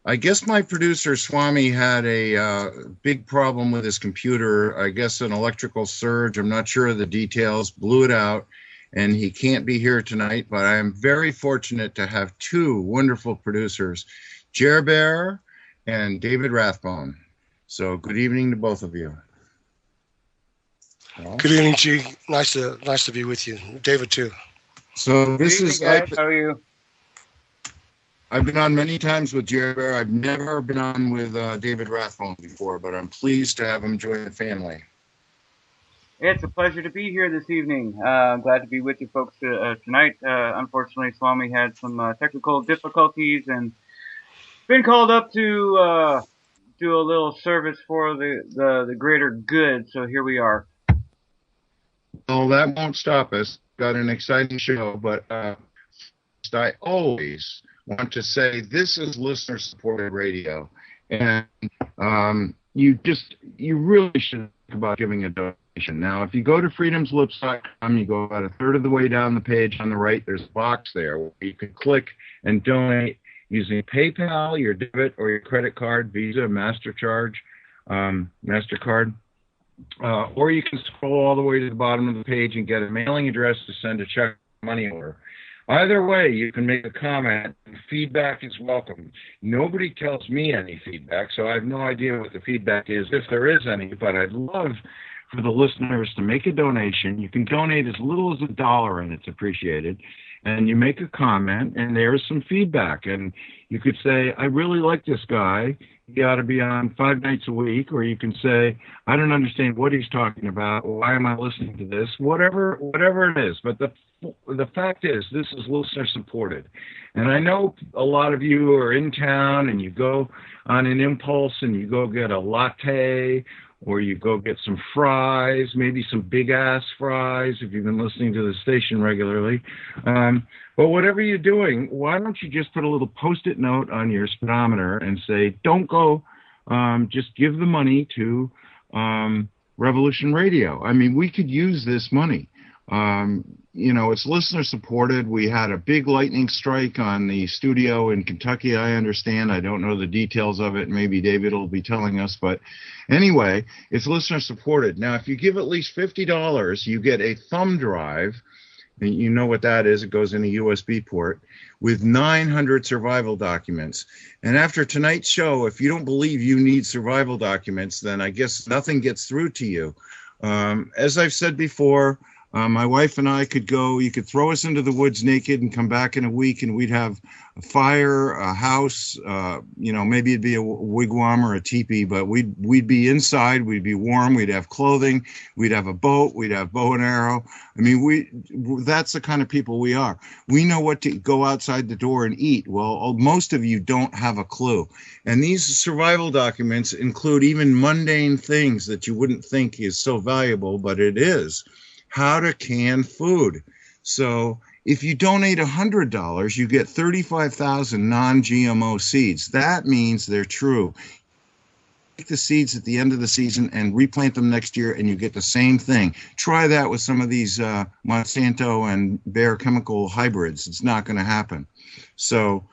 I guess my producer Swami had a big problem with his computer. I guess an electrical surge. I'm not sure of the details. Blew it out, and he can't be here tonight. But I am very fortunate to have two wonderful producers, GerrBear and David Rathbone. So good evening to both of you. Well, good evening, G. Nice to be with you, David too. So this is guys. How are you? I've been on many times with GerrBear. I've never been on with David Rathbone before, but I'm pleased to have him join the family. It's a pleasure to be here this evening. I'm glad to be with you folks tonight. Unfortunately, Swami had some technical difficulties and been called up to do a little service for the greater good. So here we are. Well, that won't stop us. Got an exciting show, but I always want to say this is listener-supported radio, and you really should think about giving a donation. Now, if you go to freedomslips.com, you go about a third of the way down the page on the right, there's a box there where you can click and donate using PayPal, your debit, or your credit card, Visa, MasterCard, or you can scroll all the way to the bottom of the page and get a mailing address to send a check money order. Either way, you can make a comment. Feedback is welcome. Nobody tells me any feedback, so I have no idea what the feedback is, if there is any, but I'd love for the listeners to make a donation. You can donate as little as $1, and it's appreciated. And you make a comment, and there's some feedback. And you could say, I really like this guy. He ought to be on 5 nights a week. Or you can say, I don't understand what he's talking about. Why am I listening to this? Whatever it is. But the fact is, this is listener supported. And I know a lot of you are in town and you go on an impulse and you go get a latte, or you go get some fries, maybe some big-ass fries if you've been listening to the station regularly. But whatever you're doing, why don't you just put a little Post-it note on your speedometer and say, don't go, just give the money to Revolution Radio. I mean, we could use this money. It's listener supported. We had a big lightning strike on the studio in Kentucky, I understand. I don't know the details of it. Maybe David will be telling us. But anyway, it's listener supported. Now, if you give at least $50, you get a thumb drive. And you know what that is. It goes in a USB port with 900 survival documents. And after tonight's show, if you don't believe you need survival documents, then I guess nothing gets through to you. As I've said before, my wife and I could go, you could throw us into the woods naked and come back in a week and we'd have a fire, a house, maybe it'd be a wigwam or a teepee, but we'd be inside, we'd be warm, we'd have clothing, we'd have a boat, we'd have bow and arrow. I mean, that's the kind of people we are. We know what to go outside the door and eat. Well, most of you don't have a clue. And these survival documents include even mundane things that you wouldn't think is so valuable, but it is. How to can food. So if you donate $100, you get 35,000 non-GMO seeds. That means they're true. Take the seeds at the end of the season and replant them next year, and you get the same thing. Try that with some of these Monsanto and Bayer chemical hybrids. It's not going to happen. So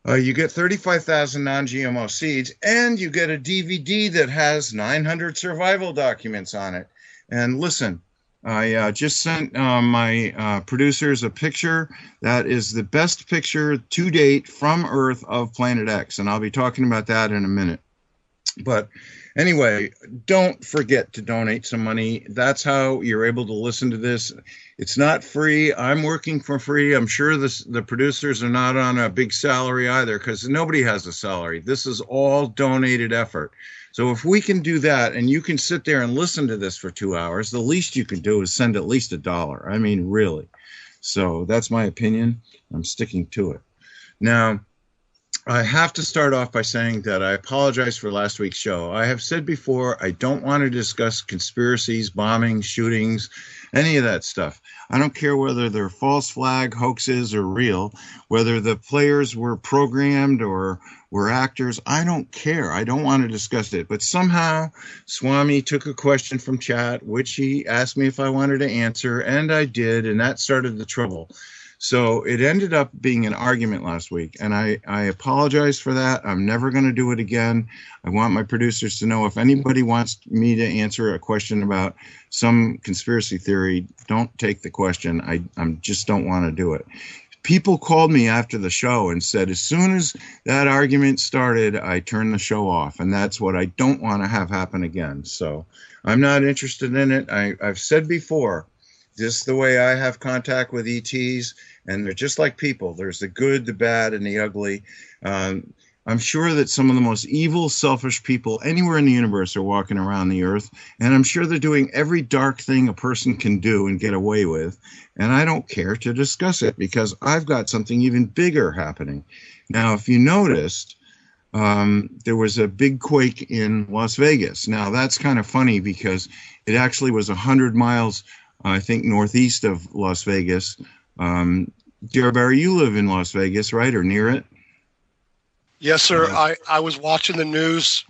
you get 35,000 non-GMO seeds, and you get a DVD that has 900 survival documents on it. And listen, I just sent my producers a picture that is the best picture to date from Earth of Planet X, and I'll be talking about that in a minute. But anyway, don't forget to donate some money. That's how you're able to listen to this. It's not free. I'm working for free. I'm sure the producers are not on a big salary either, because nobody has a salary. This is all donated effort. So if we can do that and you can sit there and listen to this for 2 hours, the least you can do is send at least $1. I mean, really. So that's my opinion. I'm sticking to it. Now, I have to start off by saying that I apologize for last week's show. I have said before, I don't want to discuss conspiracies, bombings, shootings, any of that stuff. I don't care whether they're false flag hoaxes or real, whether the players were programmed or were actors. I don't care. I don't want to discuss it. But somehow Swami took a question from chat, which he asked me if I wanted to answer, and I did, and that started the trouble. So it ended up being an argument last week, and I apologize for that. I'm never going to do it again. I want my producers to know if anybody wants me to answer a question about some conspiracy theory, don't take the question. I just don't want to do it. People called me after the show and said, as soon as that argument started, I turned the show off, and that's what I don't want to have happen again. So I'm not interested in it. I've said before, just the way I have contact with ETs, and they're just like people. There's the good, the bad, and the ugly. I'm sure that some of the most evil, selfish people anywhere in the universe are walking around the earth, and I'm sure they're doing every dark thing a person can do and get away with, and I don't care to discuss it because I've got something even bigger happening. Now, if you noticed, there was a big quake in Las Vegas. Now, that's kind of funny because it actually was 100 miles, I think, northeast of Las Vegas. GerrBear, you live in Las Vegas, right, or near it? Yes, sir. I was watching the news.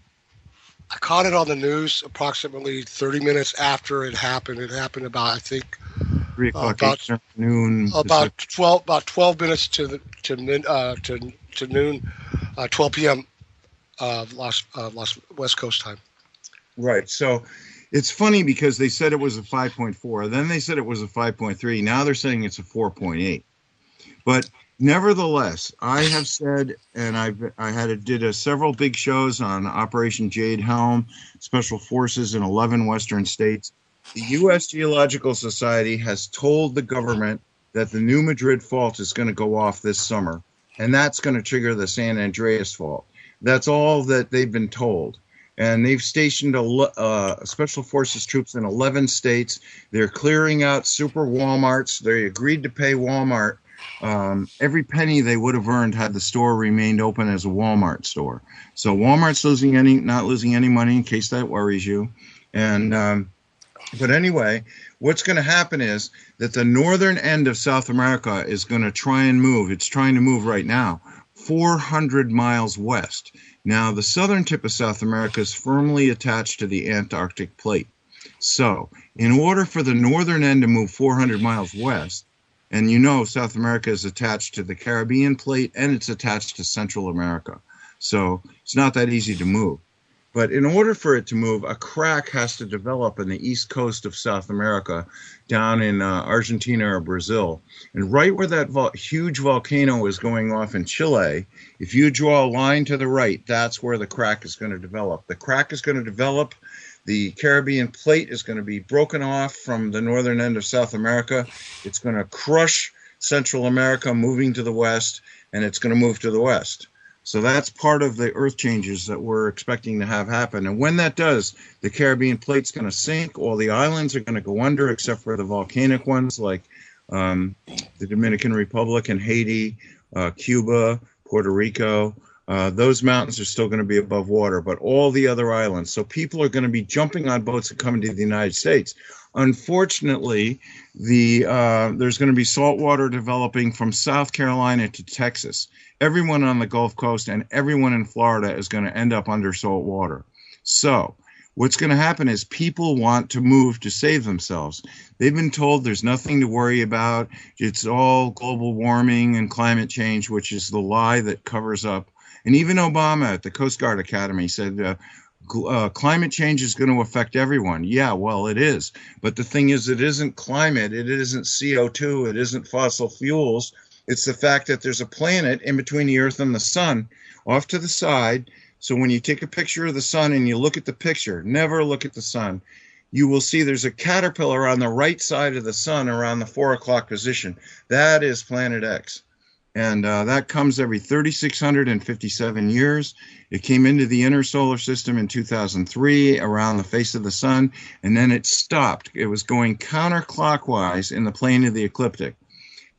I caught it on the news approximately 30 minutes after it happened. It happened about, I think, 3 o'clock noon. About 12 minutes to noon, 12 p.m. West Coast time. Right. So it's funny because they said it was a 5.4. Then they said it was a 5.3. Now they're saying it's a 4.8. But nevertheless, I have said, and did several big shows on Operation Jade Helm, Special Forces in 11 Western states. The U.S. Geological Society has told the government that the New Madrid fault is going to go off this summer, and that's going to trigger the San Andreas fault. That's all that they've been told. And they've stationed Special Forces troops in 11 states. They're clearing out super Walmarts. They agreed to pay Walmart every penny they would have earned had the store remained open as a Walmart store. So Walmart's not losing any money, in case that worries you. And but anyway, what's going to happen is that the northern end of South America is going to try and move. It's trying to move right now 400 miles west. Now, the southern tip of South America is firmly attached to the Antarctic plate. So in order for the northern end to move 400 miles west, and you know South America is attached to the Caribbean plate and it's attached to Central America. So it's not that easy to move. But in order for it to move, a crack has to develop in the east coast of South America, down in Argentina or Brazil. And right where that huge volcano is going off in Chile, if you draw a line to the right, that's where the crack is going to develop. The crack is going to develop. The Caribbean plate is going to be broken off from the northern end of South America. It's going to crush Central America, moving to the west, and it's going to move to the west. So that's part of the earth changes that we're expecting to have happen. And when that does, the Caribbean plate's going to sink. All the islands are going to go under, except for the volcanic ones like the Dominican Republic and Haiti, Cuba, Puerto Rico. Those mountains are still going to be above water, but all the other islands. So people are going to be jumping on boats and coming to the United States. Unfortunately, there's going to be salt water developing from South Carolina to Texas. Everyone on the Gulf Coast and everyone in Florida is going to end up under salt water. So what's going to happen is people want to move to save themselves. They've been told there's nothing to worry about. It's all global warming and climate change, which is the lie that covers up. And even Obama at the Coast Guard Academy said climate change is going to affect everyone. Yeah, well, it is. But the thing is, it isn't climate. It isn't CO2. It isn't fossil fuels. It's the fact that there's a planet in between the Earth and the sun off to the side. So when you take a picture of the sun and you look at the picture, never look at the sun, you will see there's a caterpillar on the right side of the sun around the 4 o'clock position. That is Planet X. And that comes every 3,657 years. It came into the inner solar system in 2003 around the face of the sun, and then it stopped. It was going counterclockwise in the plane of the ecliptic.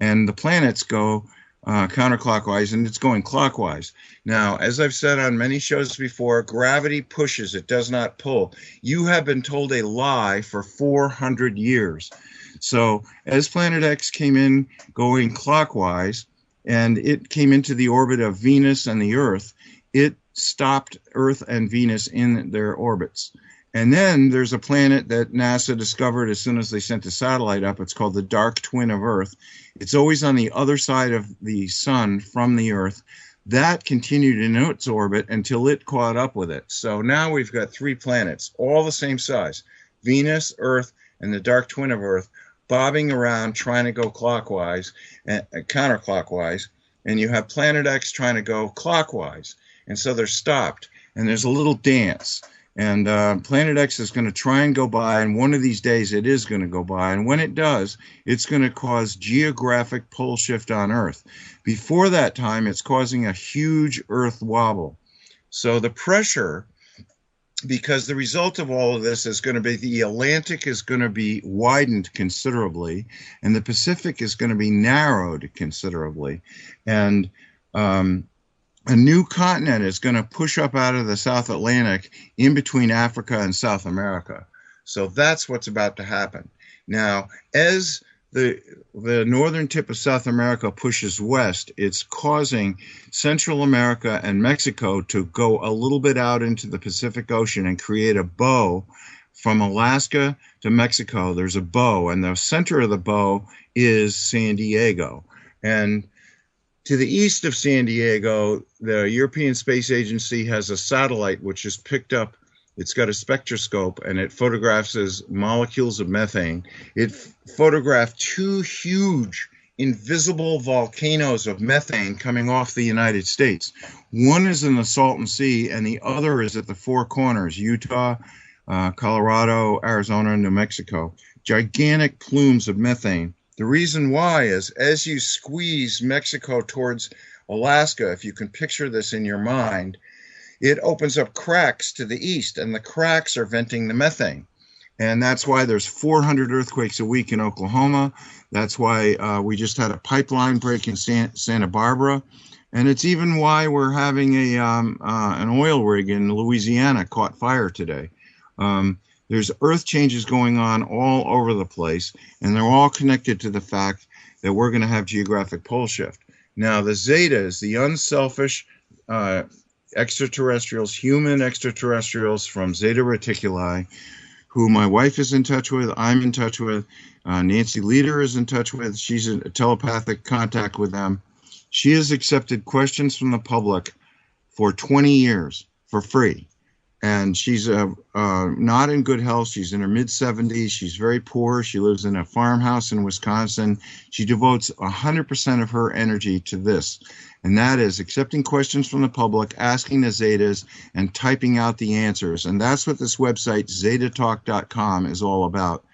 And the planets go counterclockwise, and it's going clockwise. Now, as I've said on many shows before, gravity pushes, it does not pull. You have been told a lie for 400 years. So as Planet X came in going clockwise, and it came into the orbit of Venus and the Earth, it stopped Earth and Venus in their orbits. And then there's a planet that NASA discovered as soon as they sent the satellite up. It's called the dark twin of Earth. It's always on the other side of the sun from the Earth. That continued in its orbit until it caught up with it. So now we've got 3 planets, all the same size, Venus, Earth, and the dark twin of Earth, bobbing around trying to go clockwise and counterclockwise. And you have Planet X trying to go clockwise. And so they're stopped. And there's a little dance. And Planet X is going to try and go by, and one of these days it is going to go by. And when it does, it's going to cause geographic pole shift on Earth. Before that time, it's causing a huge Earth wobble. So the pressure, because the result of all of this is going to be the Atlantic is going to be widened considerably, and the Pacific is going to be narrowed considerably. And a new continent is going to push up out of the South Atlantic in between Africa and South America. So that's what's about to happen. Now, as the northern tip of South America pushes west, it's causing Central America and Mexico to go a little bit out into the Pacific Ocean and create a bow from Alaska to Mexico. There's a bow, and the center of the bow is San Diego. And to the east of San Diego, the European Space Agency has a satellite which is picked up. It's got a spectroscope, and it photographs molecules of methane. It photographed 2 huge invisible volcanoes of methane coming off the United States. One is in the Salton Sea, and the other is at the Four Corners, Utah, Colorado, Arizona, and New Mexico. Gigantic plumes of methane. The reason why is as you squeeze Mexico towards Alaska, if you can picture this in your mind, it opens up cracks to the east, and the cracks are venting the methane. And that's why there's 400 earthquakes a week in Oklahoma. That's why we just had a pipeline break in Santa Barbara. And it's even why we're having an oil rig in Louisiana caught fire today. There's earth changes going on all over the place, and they're all connected to the fact that we're going to have geographic pole shift. Now, the Zetas, the unselfish extraterrestrials, human extraterrestrials from Zeta Reticuli, who my wife is in touch with, I'm in touch with, Nancy Leader is in touch with, she's in telepathic contact with them. She has accepted questions from the public for 20 years for free. And she's not in good health. She's in her mid-70s. She's very poor. She lives in a farmhouse in Wisconsin. She devotes 100% of her energy to this, and that is accepting questions from the public, asking the Zetas, and typing out the answers. And that's what this website, zetatalk.com, is all about.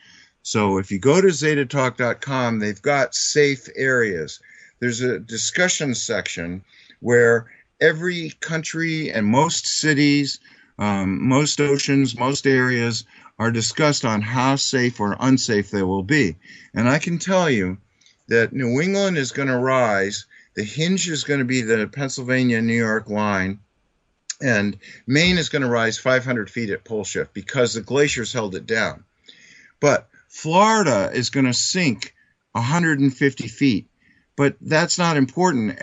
So if you go to zetatalk.com, they've got safe areas. There's a discussion section where every country and most cities, most oceans, most areas are discussed on how safe or unsafe they will be. And I can tell you that New England is going to rise. The hinge is going to be the Pennsylvania-New York line. And Maine is going to rise 500 feet at pole shift because the glaciers held it down. But Florida is going to sink 150 feet. But that's not important.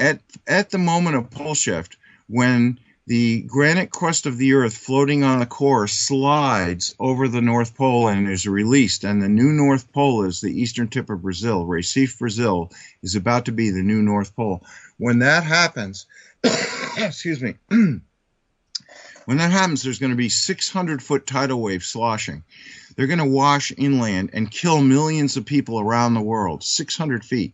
At the moment of pole shift, when the granite crust of the Earth floating on the core slides over the North Pole and is released, and the new North Pole is the eastern tip of Brazil. Recife, Brazil is about to be the new North Pole. When that happens, excuse me, when that happens, there's going to be 600-foot tidal waves sloshing. They're going to wash inland and kill millions of people around the world, 600 feet.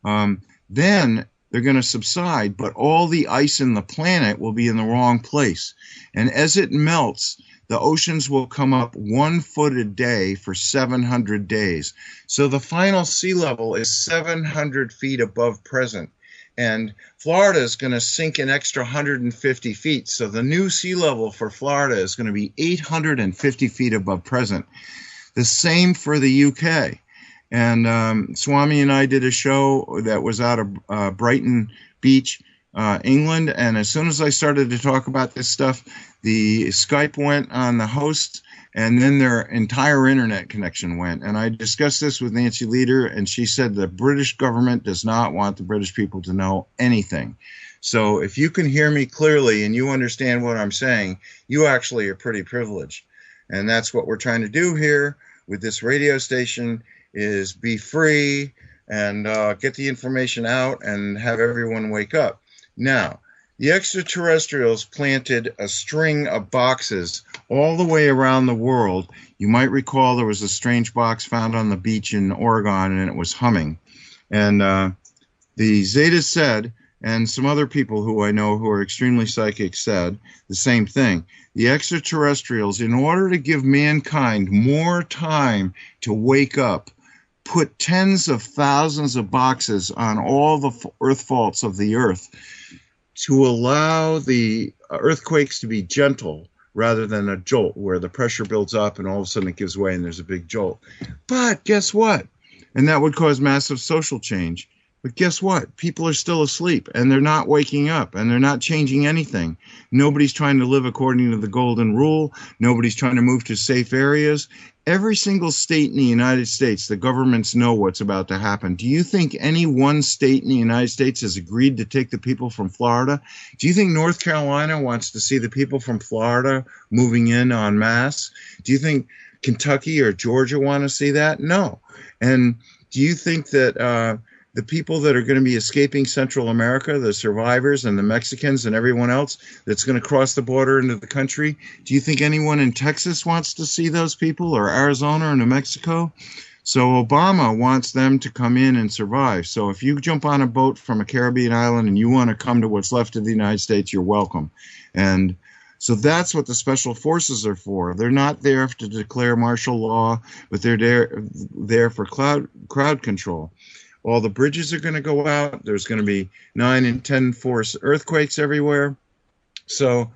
Then they're going to subside, but all the ice in the planet will be in the wrong place. And as it melts, the oceans will come up 1 foot a day for 700 days. So the final sea level is 700 feet above present. And Florida is going to sink an extra 150 feet. So the new sea level for Florida is going to be 850 feet above present. The same for the UK. And Swami and I did a show that was out of Brighton Beach, England. And as soon as I started to talk about this stuff, the Skype went on the host, and then their entire internet connection went. And I discussed this with Nancy Leader, and she said the British government does not want the British people to know anything. So if you can hear me clearly and you understand what I'm saying, you actually are pretty privileged. And that's what we're trying to do here with this radio station, is be free and get the information out and have everyone wake up. Now, the extraterrestrials planted a string of boxes all the way around the world. You might recall there was a strange box found on the beach in Oregon, and it was humming. And the Zetas said, and some other people who I know who are extremely psychic said the same thing. The extraterrestrials, in order to give mankind more time to wake up, put tens of thousands of boxes on all the earth faults of the earth to allow the earthquakes to be gentle rather than a jolt where the pressure builds up and all of a sudden it gives way and there's a big jolt. But guess what? And that would cause massive social change. But guess what? People are still asleep, and they're not waking up, and they're not changing anything. Nobody's trying to live according to the golden rule. Nobody's trying to move to safe areas. Every single state in the United States, the governments know what's about to happen. Do you think any one state in the United States has agreed to take the people from Florida? Do you think North Carolina wants to see the people from Florida moving in en masse? Do you think Kentucky or Georgia want to see that? No. And do you think that the people that are going to be escaping Central America, the survivors and the Mexicans and everyone else that's going to cross the border into the country, do you think anyone in Texas wants to see those people, or Arizona or New Mexico? So Obama wants them to come in and survive. So if you jump on a boat from a Caribbean island and you want to come to what's left of the United States, you're welcome. And so that's what the special forces are for. They're not there to declare martial law, but they're there for crowd control. All the bridges are going to go out. There's going to be 9 and 10 force earthquakes everywhere. So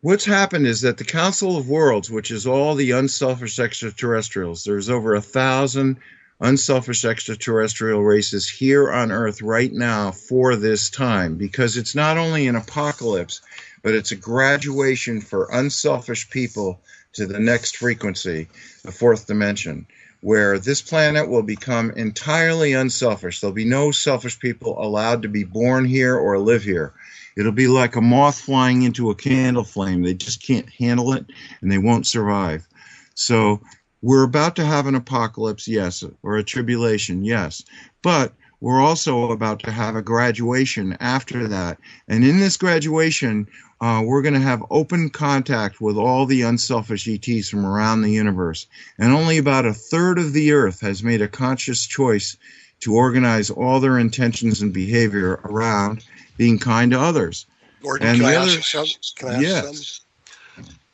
what's happened is that the Council of Worlds, which is all the unselfish extraterrestrials, there's over 1,000 unselfish extraterrestrial races here on Earth right now for this time, because it's not only an apocalypse, but it's a graduation for unselfish people to the next frequency, the fourth dimension, where this planet will become entirely unselfish. There'll be no selfish people allowed to be born here or live here. It'll be like a moth flying into a candle flame. They just can't handle it, and they won't survive. So we're about to have an apocalypse, yes, or a tribulation, yes. But we're also about to have a graduation after that. And in this graduation, we're going to have open contact with all the unselfish ETs from around the universe. And only about 1/3 of the Earth has made a conscious choice to organize all their intentions and behavior around being kind to others. Gordon, and can I ask you something? Can I ask yes.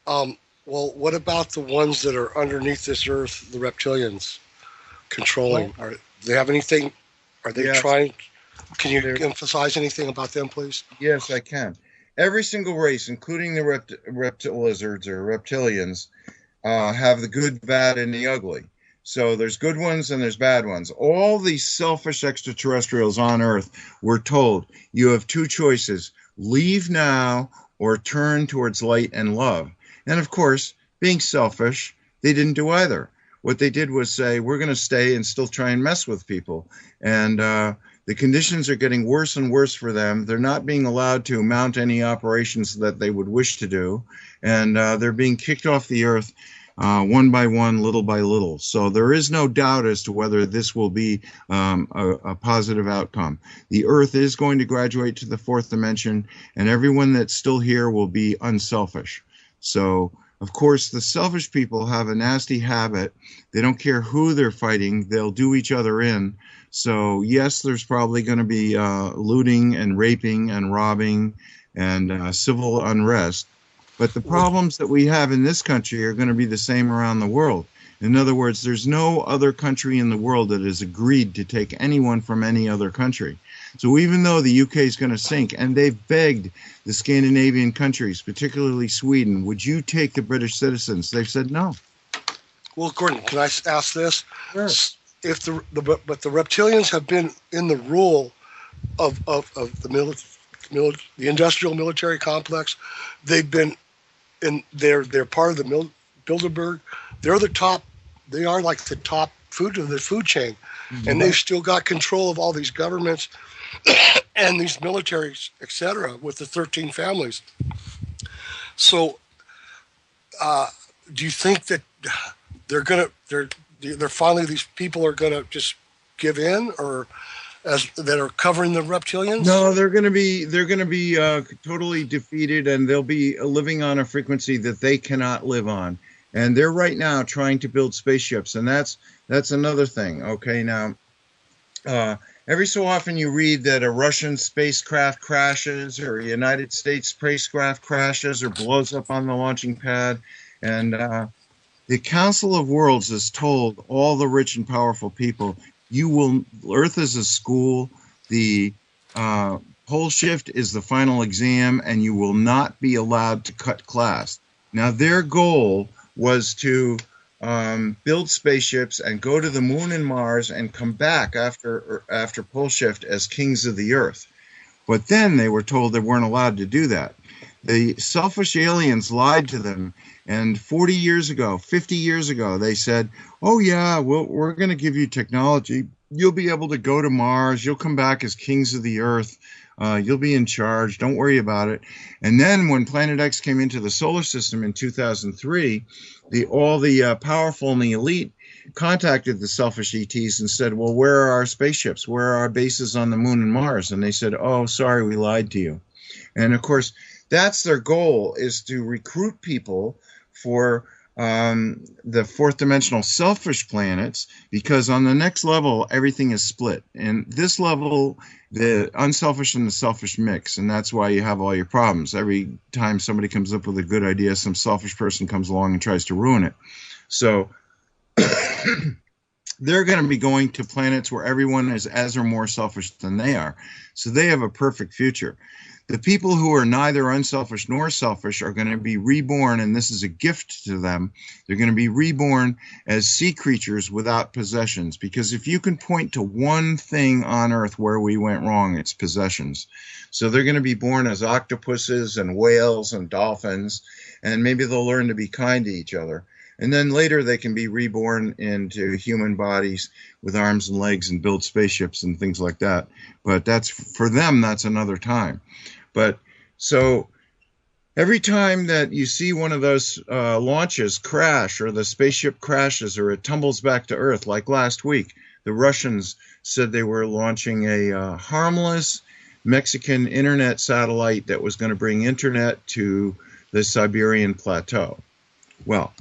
something? Well, what about the ones that are underneath this Earth, the reptilians controlling? Well, Do they have anything? Are they yes. trying? Can you emphasize anything about them, please? Yes, I can. Every single race, including the reptile lizards or reptilians, have the good, bad, and the ugly. So there's good ones and there's bad ones. All these selfish extraterrestrials on Earth were told, you have two choices: leave now or turn towards light and love. And of course, being selfish, they didn't do either. What they did was say, we're going to stay and still try and mess with people. And the conditions are getting worse and worse for them. They're not being allowed to mount any operations that they would wish to do. And they're being kicked off the Earth one by one, little by little. So there is no doubt as to whether this will be a positive outcome. The Earth is going to graduate to the fourth dimension, and everyone that's still here will be unselfish. So, of course, the selfish people have a nasty habit. They don't care who they're fighting. They'll do each other in. So, yes, there's probably going to be looting and raping and robbing and civil unrest. But the problems that we have in this country are going to be the same around the world. In other words, there's no other country in the world that has agreed to take anyone from any other country. So even though the UK is going to sink, and they've begged the Scandinavian countries, particularly Sweden, would you take the British citizens? They've said no. Well, Gordon, can I ask this? Sure. If the reptilians have been in the rule of the industrial military complex, they've been in. They're part of the Bilderberg. They're the top. They are like the top food of the food chain, and they've still got control of all these governments and these militaries, etc., with the 13 families. So do you think that they're finally, these people are gonna just give in, or as that are covering the reptilians? No, they're going to be totally defeated, and they'll be living on a frequency that they cannot live on. And they're right now trying to build spaceships, and that's another thing. Okay, now every so often you read that a Russian spacecraft crashes, or a United States spacecraft crashes, or blows up on the launching pad, and the Council of Worlds has told all the rich and powerful people, Earth is a school, the pole shift is the final exam, and you will not be allowed to cut class. Now, their goal was to build spaceships and go to the moon and Mars and come back after pole shift as kings of the Earth. But then they were told they weren't allowed to do that. The selfish aliens lied to them, and 40 years ago, 50 years ago, they said, oh yeah, we're going to give you technology. You'll be able to go to Mars. You'll come back as kings of the Earth. You'll be in charge. Don't worry about it. And then when Planet X came into the solar system in 2003, all the powerful and the elite contacted the selfish ETs and said, well, where are our spaceships? Where are our bases on the moon and Mars? And they said, oh, sorry, we lied to you. And of course, that's their goal, is to recruit people for the fourth dimensional selfish planets, because on the next level, everything is split. And this level, the unselfish and the selfish mix, and that's why you have all your problems. Every time somebody comes up with a good idea, some selfish person comes along and tries to ruin it. So they're going to be going to planets where everyone is as or more selfish than they are. So they have a perfect future. The people who are neither unselfish nor selfish are going to be reborn, and this is a gift to them. They're going to be reborn as sea creatures without possessions, because if you can point to one thing on Earth where we went wrong, it's possessions. So they're going to be born as octopuses and whales and dolphins, and maybe they'll learn to be kind to each other. And then later they can be reborn into human bodies with arms and legs and build spaceships and things like that. But that's, for them, that's another time. But so every time that you see one of those launches crash, or the spaceship crashes, or it tumbles back to Earth, like last week, the Russians said they were launching a harmless Mexican internet satellite that was going to bring internet to the Siberian plateau. Well,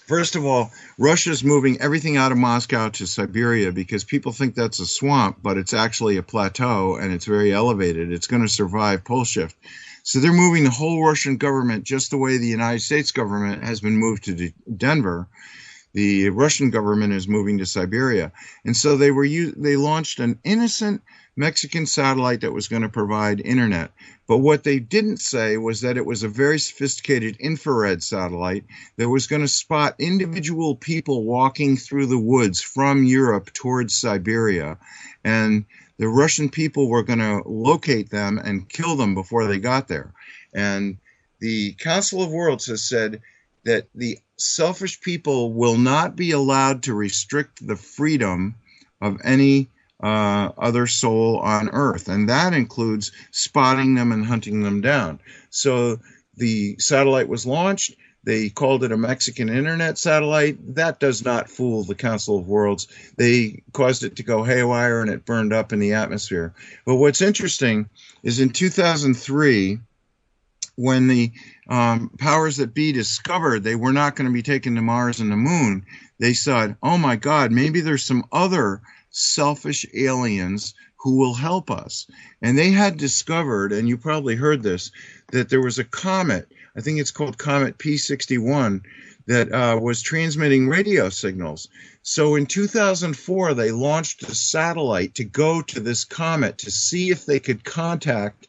first of all, Russia's moving everything out of Moscow to Siberia because people think that's a swamp, but it's actually a plateau, and it's very elevated. It's going to survive pole shift. So they're moving the whole Russian government just the way the United States government has been moved to Denver. The Russian government is moving to Siberia. And so they launched an innocent Mexican satellite that was going to provide internet. But what they didn't say was that it was a very sophisticated infrared satellite that was going to spot individual people walking through the woods from Europe towards Siberia. And the Russian people were going to locate them and kill them before they got there. And the Council of Worlds has said that the selfish people will not be allowed to restrict the freedom of any other soul on Earth, and that includes spotting them and hunting them down. So the satellite was launched. They called it a Mexican internet satellite. That does not fool the Council of Worlds. They caused it to go haywire, and it burned up in the atmosphere. But what's interesting is in 2003, when the powers that be discovered they were not going to be taken to Mars and the moon, they said, oh my God, maybe there's some other selfish aliens who will help us. And they had discovered, and you probably heard this, that there was a comet, I think it's called Comet P61, that was transmitting radio signals. So in 2004, they launched a satellite to go to this comet to see if they could contact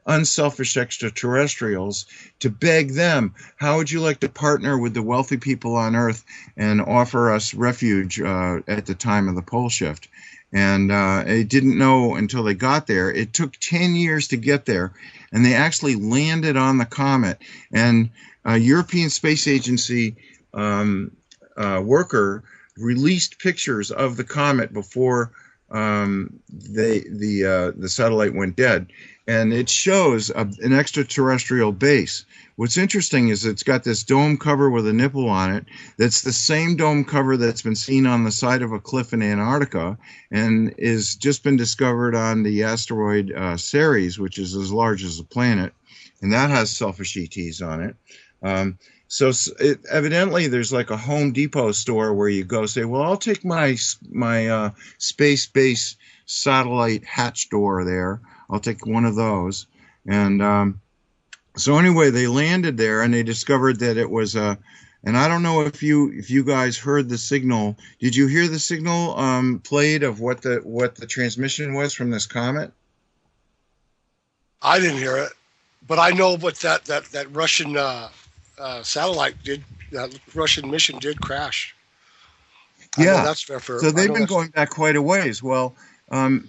unselfish extraterrestrials, to beg them, how would you like to partner with the wealthy people on Earth and offer us refuge at the time of the pole shift? And they didn't know until they got there. It took 10 years to get there, and they actually landed on the comet. And a European Space Agency worker released pictures of the comet before the satellite went dead, and it shows an extraterrestrial base. What's interesting is it's got this dome cover with a nipple on it. That's the same dome cover that's been seen on the side of a cliff in Antarctica, and is just been discovered on the asteroid Ceres, which is as large as a planet, and that has selfish ETs on it. So evidently there's like a Home Depot store where you go say, well, I'll take my space base satellite hatch door there. I'll take one of those. And so anyway, they landed there and they discovered that it was and I don't know if you guys heard the signal. Did you hear the signal played of what the transmission was from this comet? I didn't hear it, but I know what that Russian satellite did. That Russian mission did crash. Yeah, that's fair. So they've been going back quite a ways. Well,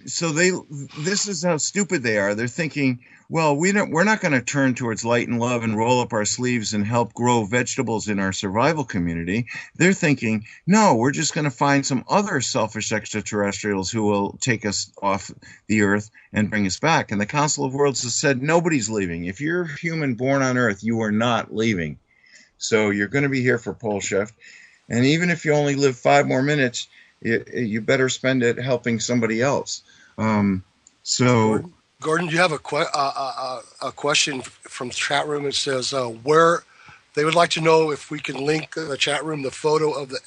so this is how stupid they are. They're thinking, well, we're not going to turn towards light and love and roll up our sleeves and help grow vegetables in our survival community. They're thinking, no, we're just going to find some other selfish extraterrestrials who will take us off the Earth and bring us back. And the Council of Worlds has said nobody's leaving. If you're a human born on Earth, you are not leaving. So you're going to be here for pole shift. And even if you only live 5 more minutes, you better spend it helping somebody else. Gordon, you have a question from the chat room. It says where they would like to know if we can link the chat room the photo of the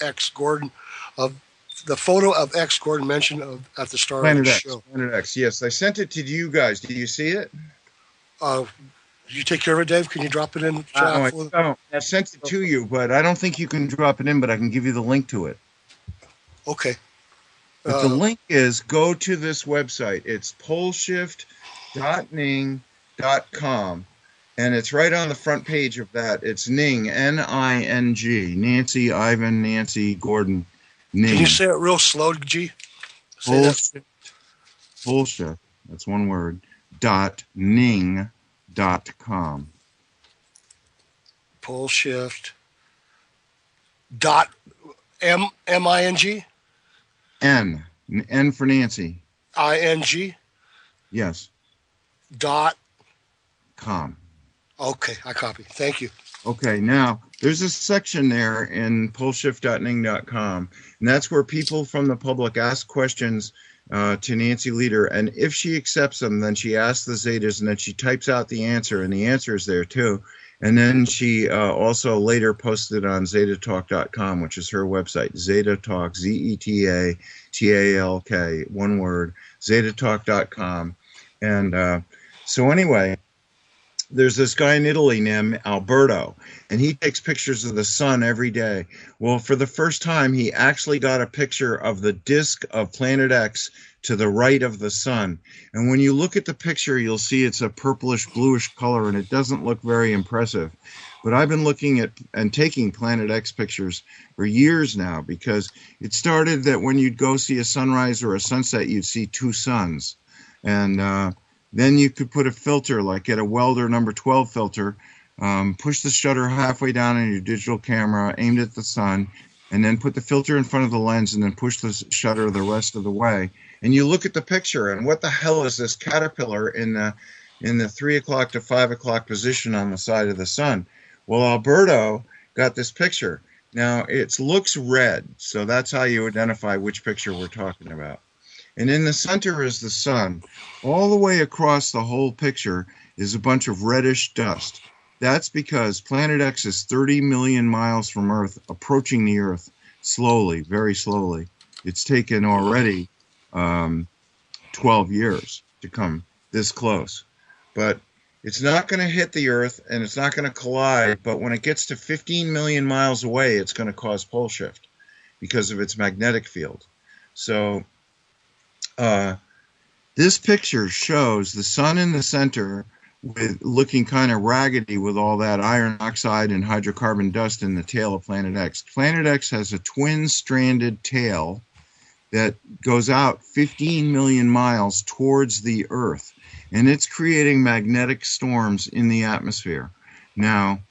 Gordon mentioned at the start of the show. Planet X. Yes, I sent it to you guys. Did you see it? Did you take care of it, Dave? Can you drop it in the chat? I sent it to you, but I don't think you can drop it in. But I can give you the link to it. Okay. But the link is go to this website. It's poleshift.ning.com. And it's right on the front page of that. It's Ning, N-I-N-G, Nancy, Ivan, Nancy, Gordon, Ning. Can you say it real slow, G? Poleshift, that's one word, .ning.com. Poleshift. M-I-N-G? N for Nancy. I-N-G? Yes. .com. Okay, I copy. Thank you. Okay, now there's a section there in poleshift.ning.com, and that's where people from the public ask questions to Nancy Leader, and if she accepts them, then she asks the Zetas, and then she types out the answer, and the answer is there too. And then she also later posted on zetatalk.com, which is her website, Zetatalk, Z-E-T-A-T-A-L-K, one word, zetatalk.com. And so anyway, there's this guy in Italy named Alberto, and he takes pictures of the sun every day. Well, for the first time, he actually got a picture of the disk of Planet X to the right of the sun. And when you look at the picture, you'll see it's a purplish bluish color, and it doesn't look very impressive. But I've been looking at and taking Planet X pictures for years now, because it started that when you'd go see a sunrise or a sunset, you'd see 2 suns. And then you could put a filter, like get a Welder number 12 filter, push the shutter halfway down on your digital camera, aimed at the sun, and then put the filter in front of the lens, and then push the shutter the rest of the way. And you look at the picture, and what the hell is this caterpillar in the 3 o'clock to 5 o'clock position on the side of the sun? Well, Alberto got this picture. Now, it looks red, so that's how you identify which picture we're talking about. And in the center is the sun. All the way across the whole picture is a bunch of reddish dust. That's because Planet X is 30 million miles from Earth, approaching the Earth slowly, very slowly. It's taken already 12 years to come this close. But it's not going to hit the Earth, and it's not going to collide. But when it gets to 15 million miles away, it's going to cause pole shift because of its magnetic field. So this picture shows the sun in the center with looking kind of raggedy with all that iron oxide and hydrocarbon dust in the tail of Planet X. Planet X has a twin-stranded tail that goes out 15 million miles towards the Earth, and it's creating magnetic storms in the atmosphere. Now,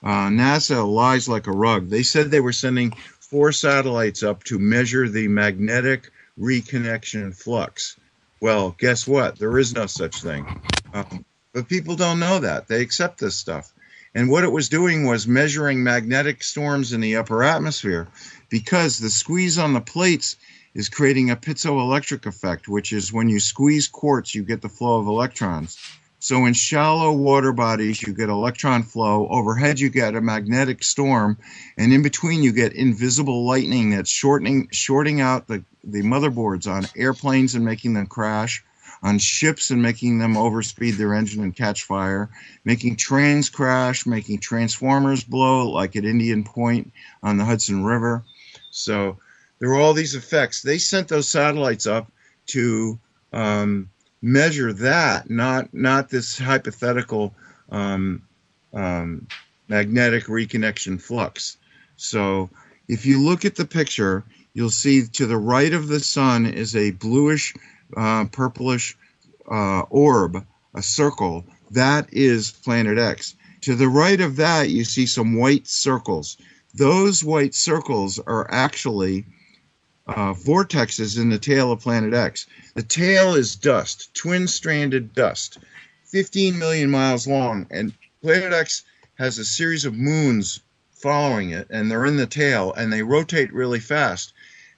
NASA lies like a rug. They said they were sending 4 satellites up to measure the magnetic reconnection flux. Well, guess what? There is no such thing. But people don't know that. They accept this stuff. And what it was doing was measuring magnetic storms in the upper atmosphere, because the squeeze on the plates is creating a piezoelectric effect, which is when you squeeze quartz, you get the flow of electrons. So in shallow water bodies, you get electron flow. Overhead, you get a magnetic storm. And in between, you get invisible lightning that's shorting out the motherboards on airplanes and making them crash, on ships and making them overspeed their engine and catch fire, making trains crash, making transformers blow, like at Indian Point on the Hudson River. So there are all these effects. They sent those satellites up to measure that, not this hypothetical magnetic reconnection flux. So if you look at the picture, you'll see to the right of the sun is a bluish, purplish orb, a circle. That is Planet X. To the right of that, you see some white circles. Those white circles are actually vortexes in the tail of Planet X. The tail is dust, twin-stranded dust, 15 million miles long, and Planet X has a series of moons following it, and they're in the tail, and they rotate really fast,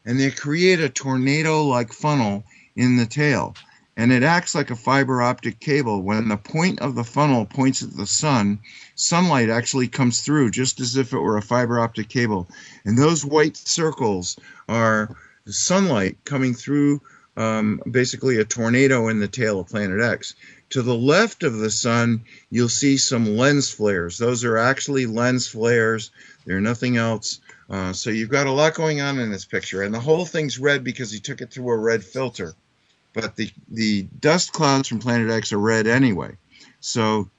and they create a tornado-like funnel in the tail, and it acts like a fiber optic cable. When the point of the funnel points at the sun, sunlight actually comes through just as if it were a fiber optic cable, and those white circles are the sunlight coming through basically a tornado in the tail of Planet X. To the left of the sun, you'll see some lens flares. Those are actually lens flares. They're nothing else. So you've got a lot going on in this picture, and the whole thing's red because he took it through a red filter. But the dust clouds from Planet X are red anyway. So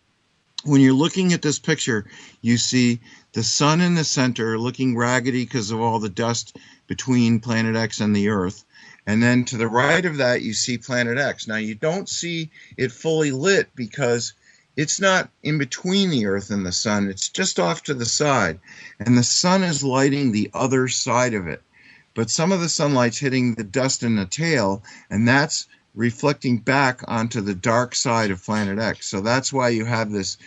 when you're looking at this picture, you see the sun in the center looking raggedy because of all the dust between Planet X and the Earth. And then to the right of that, you see Planet X. Now, you don't see it fully lit because it's not in between the Earth and the sun. It's just off to the side. And the sun is lighting the other side of it. But some of the sunlight's hitting the dust in the tail, and that's reflecting back onto the dark side of Planet X. So that's why you have this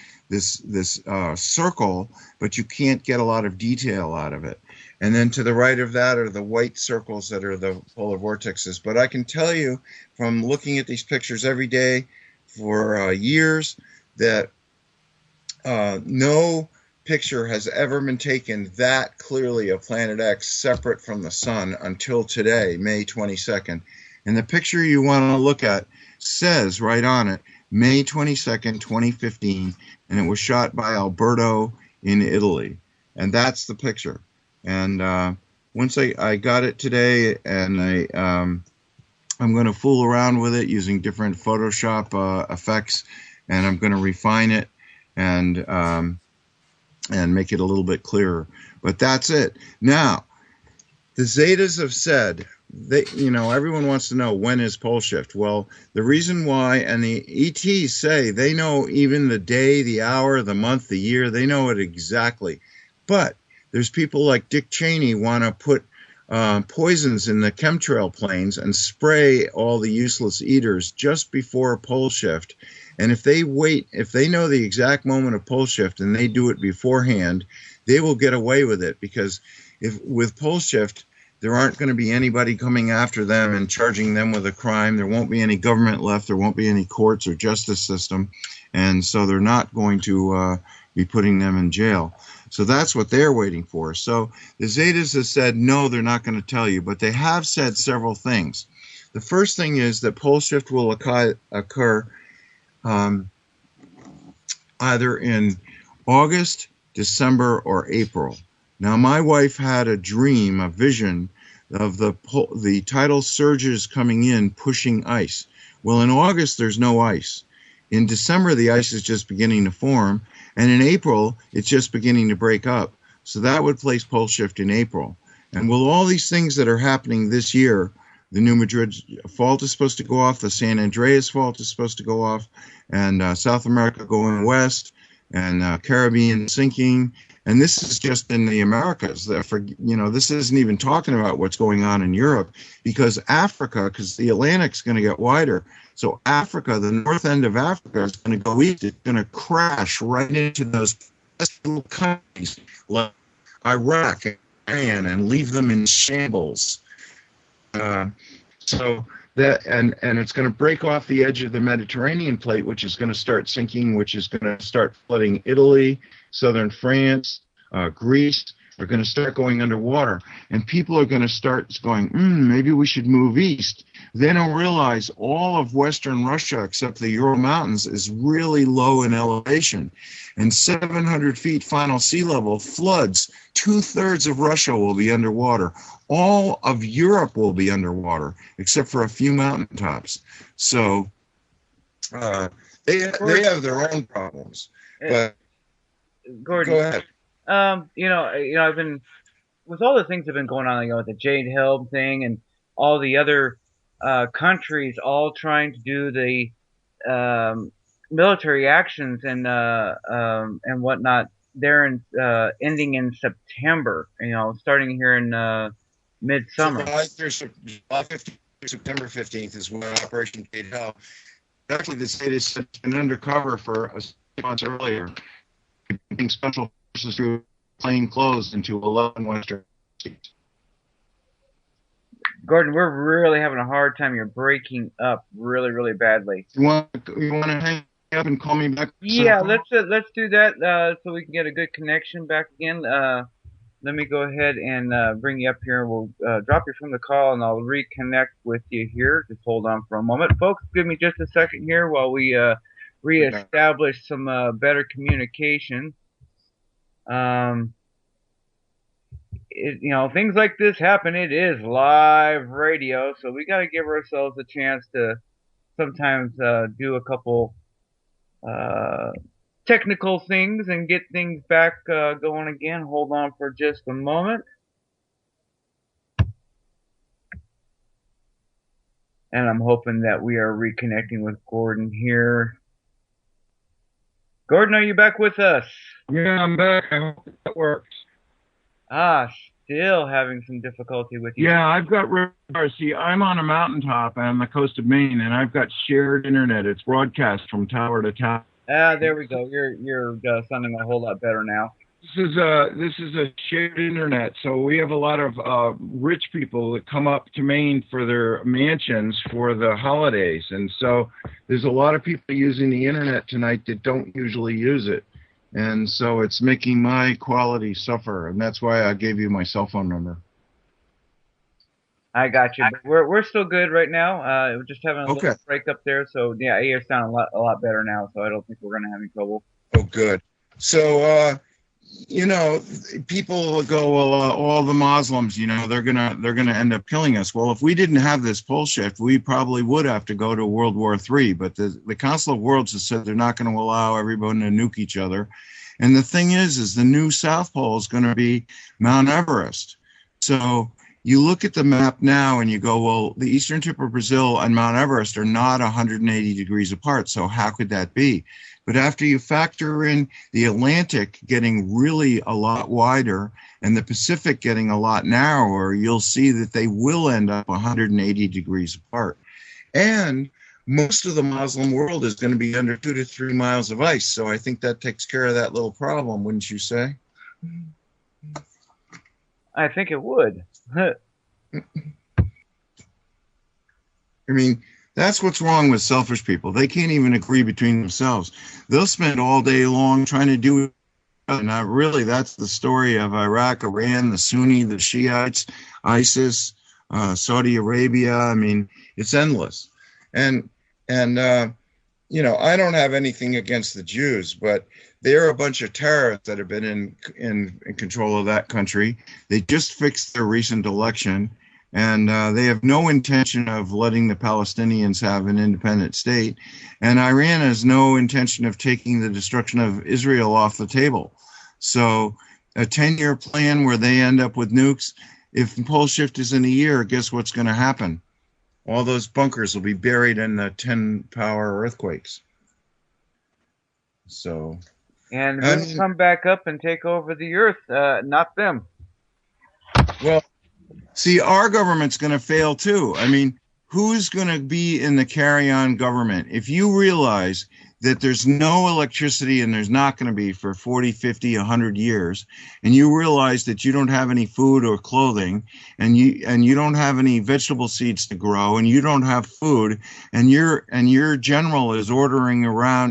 circle, but you can't get a lot of detail out of it. And then to the right of that are the white circles that are the polar vortexes. But I can tell you from looking at these pictures every day for years that no picture has ever been taken that clearly of Planet X separate from the sun until today, May 22nd. And the picture you want to look at says right on it, May 22nd, 2015, and it was shot by Alberto in Italy. And that's the picture. And once I got it today, and I'm going to fool around with it using different Photoshop effects, and I'm going to refine it and make it a little bit clearer. But that's it. Now, the Zetas have said, everyone wants to know, when is pole shift? Well, the reason why, and the ETs say they know even the day, the hour, the month, the year, they know it exactly. But there's people like Dick Cheney want to put poisons in the chemtrail planes and spray all the useless eaters just before pole shift. And if they know the exact moment of pole shift and they do it beforehand, they will get away with it, because with pole shift, there aren't going to be anybody coming after them and charging them with a crime. There won't be any government left. There won't be any courts or justice system. And so they're not going to be putting them in jail. So that's what they're waiting for. So the Zetas have said, no, they're not going to tell you. But they have said several things. The first thing is that pole shift will occur either in August, December, or April. Now, my wife had a dream, a vision of the tidal surges coming in, pushing ice. Well, in August, there's no ice. In December, the ice is just beginning to form. And in April, it's just beginning to break up. So that would place pole shift in April. And with all these things that are happening this year, the New Madrid fault is supposed to go off, the San Andreas fault is supposed to go off, and South America going west, and Caribbean sinking. And this is just in the Americas. This isn't even talking about what's going on in Europe, because Africa, because the Atlantic's going to get wider. So Africa, the north end of Africa, is going to go east. It's going to crash right into those little countries like Iraq and Iran and leave them in shambles. So that and it's going to break off the edge of the Mediterranean plate, which is going to start sinking, which is going to start flooding Italy, southern France, Greece. Are going to start going underwater, and people are going to start going, maybe we should move east. Then they'll realize all of Western Russia, except the Ural Mountains, is really low in elevation, and 700 feet final sea level floods. 2/3 of Russia will be underwater. All of Europe will be underwater, except for a few mountaintops. So they have their own problems. But Gordon, go ahead. I've been with all the things that have been going on, with the Jade Helm thing and all the other countries all trying to do the military actions and whatnot. They're ending in September. Starting here in midsummer. July 15th, September 15th is when Operation Jade Helm. Actually, the state has been undercover for a 6 months earlier. Special forces through plain clothes into 11 Western states. Gordon, we're really having a hard time. You're breaking up really, really badly. You want to hang up and call me back? Yeah, let's do that so we can get a good connection back again. Let me go ahead and bring you up here. We'll drop you from the call, and I'll reconnect with you here. Just hold on for a moment, folks. Give me just a second here while we reestablish some better communication. Things like this happen. It is live radio, so we got to give ourselves a chance to sometimes do a couple technical things and get things back going again. Hold on for just a moment. And I'm hoping that we are reconnecting with Gordon here. Gordon, are you back with us? Yeah, I'm back. I hope that works. Still having some difficulty with you. Yeah, I've got radar. See, I'm on a mountaintop on the coast of Maine, and I've got shared internet. It's broadcast from tower to tower. There we go. You're sounding a whole lot better now. This is a shared internet, so we have a lot of rich people that come up to Maine for their mansions for the holidays, and so there's a lot of people using the internet tonight that don't usually use it, and so it's making my quality suffer, and that's why I gave you my cell phone number. I got you. But we're still good right now. We're just having a little break up there, so yeah, you sound a lot better now. So I don't think we're gonna have any trouble. Oh, good. So people go, well, all the Muslims, they're gonna end up killing us. Well, if we didn't have this pole shift, we probably would have to go to World War III. But the Council of Worlds has said they're not going to allow everyone to nuke each other. And the thing is the new South Pole is going to be Mount Everest. So you look at the map now and you go, well, the eastern tip of Brazil and Mount Everest are not 180 degrees apart. So how could that be? But after you factor in the Atlantic getting really a lot wider and the Pacific getting a lot narrower, you'll see that they will end up 180 degrees apart. And most of the Muslim world is going to be under 2 to 3 miles of ice. So I think that takes care of that little problem, wouldn't you say? I think it would. I mean, that's what's wrong with selfish people. They can't even agree between themselves. They'll spend all day long trying to do it. Not really. That's the story of Iraq, Iran, the Sunni, the Shiites, ISIS, Saudi Arabia. I mean, it's endless. And I don't have anything against the Jews, but they're a bunch of terrorists that have been in control of that country. They just fixed their recent election. And they have no intention of letting the Palestinians have an independent state. And Iran has no intention of taking the destruction of Israel off the table. So a 10-year plan where they end up with nukes, if pole shift is in a year, guess what's going to happen? All those bunkers will be buried in the 10-power earthquakes. So And I we'll mean, come back up and take over the earth, not them. well, see, our government's going to fail too. I mean, who's going to be in the carry-on government? If you realize that there's no electricity and there's not going to be for 40, 50, 100 years, and you realize that you don't have any food or clothing, and you don't have any vegetable seeds to grow, and you don't have food, and your general is ordering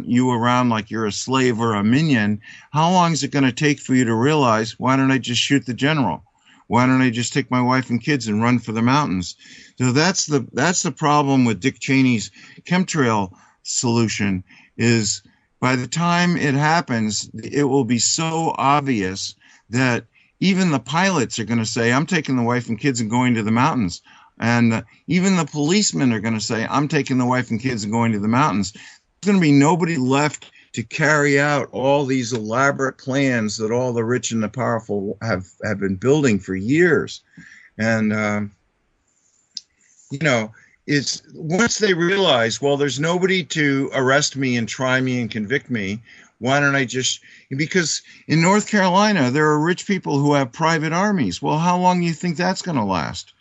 you around like you're a slave or a minion, how long is it going to take for you to realize, why don't I just shoot the general? Why don't I just take my wife and kids and run for the mountains? So that's the problem with Dick Cheney's chemtrail solution, is by the time it happens, it will be so obvious that even the pilots are going to say, I'm taking the wife and kids and going to the mountains. And even the policemen are going to say, I'm taking the wife and kids and going to the mountains. There's going to be nobody left to carry out all these elaborate plans that all the rich and the powerful have been building for years. And, it's once they realize, well, there's nobody to arrest me and try me and convict me, why don't I just, because in North Carolina, there are rich people who have private armies. Well, how long do you think that's going to last?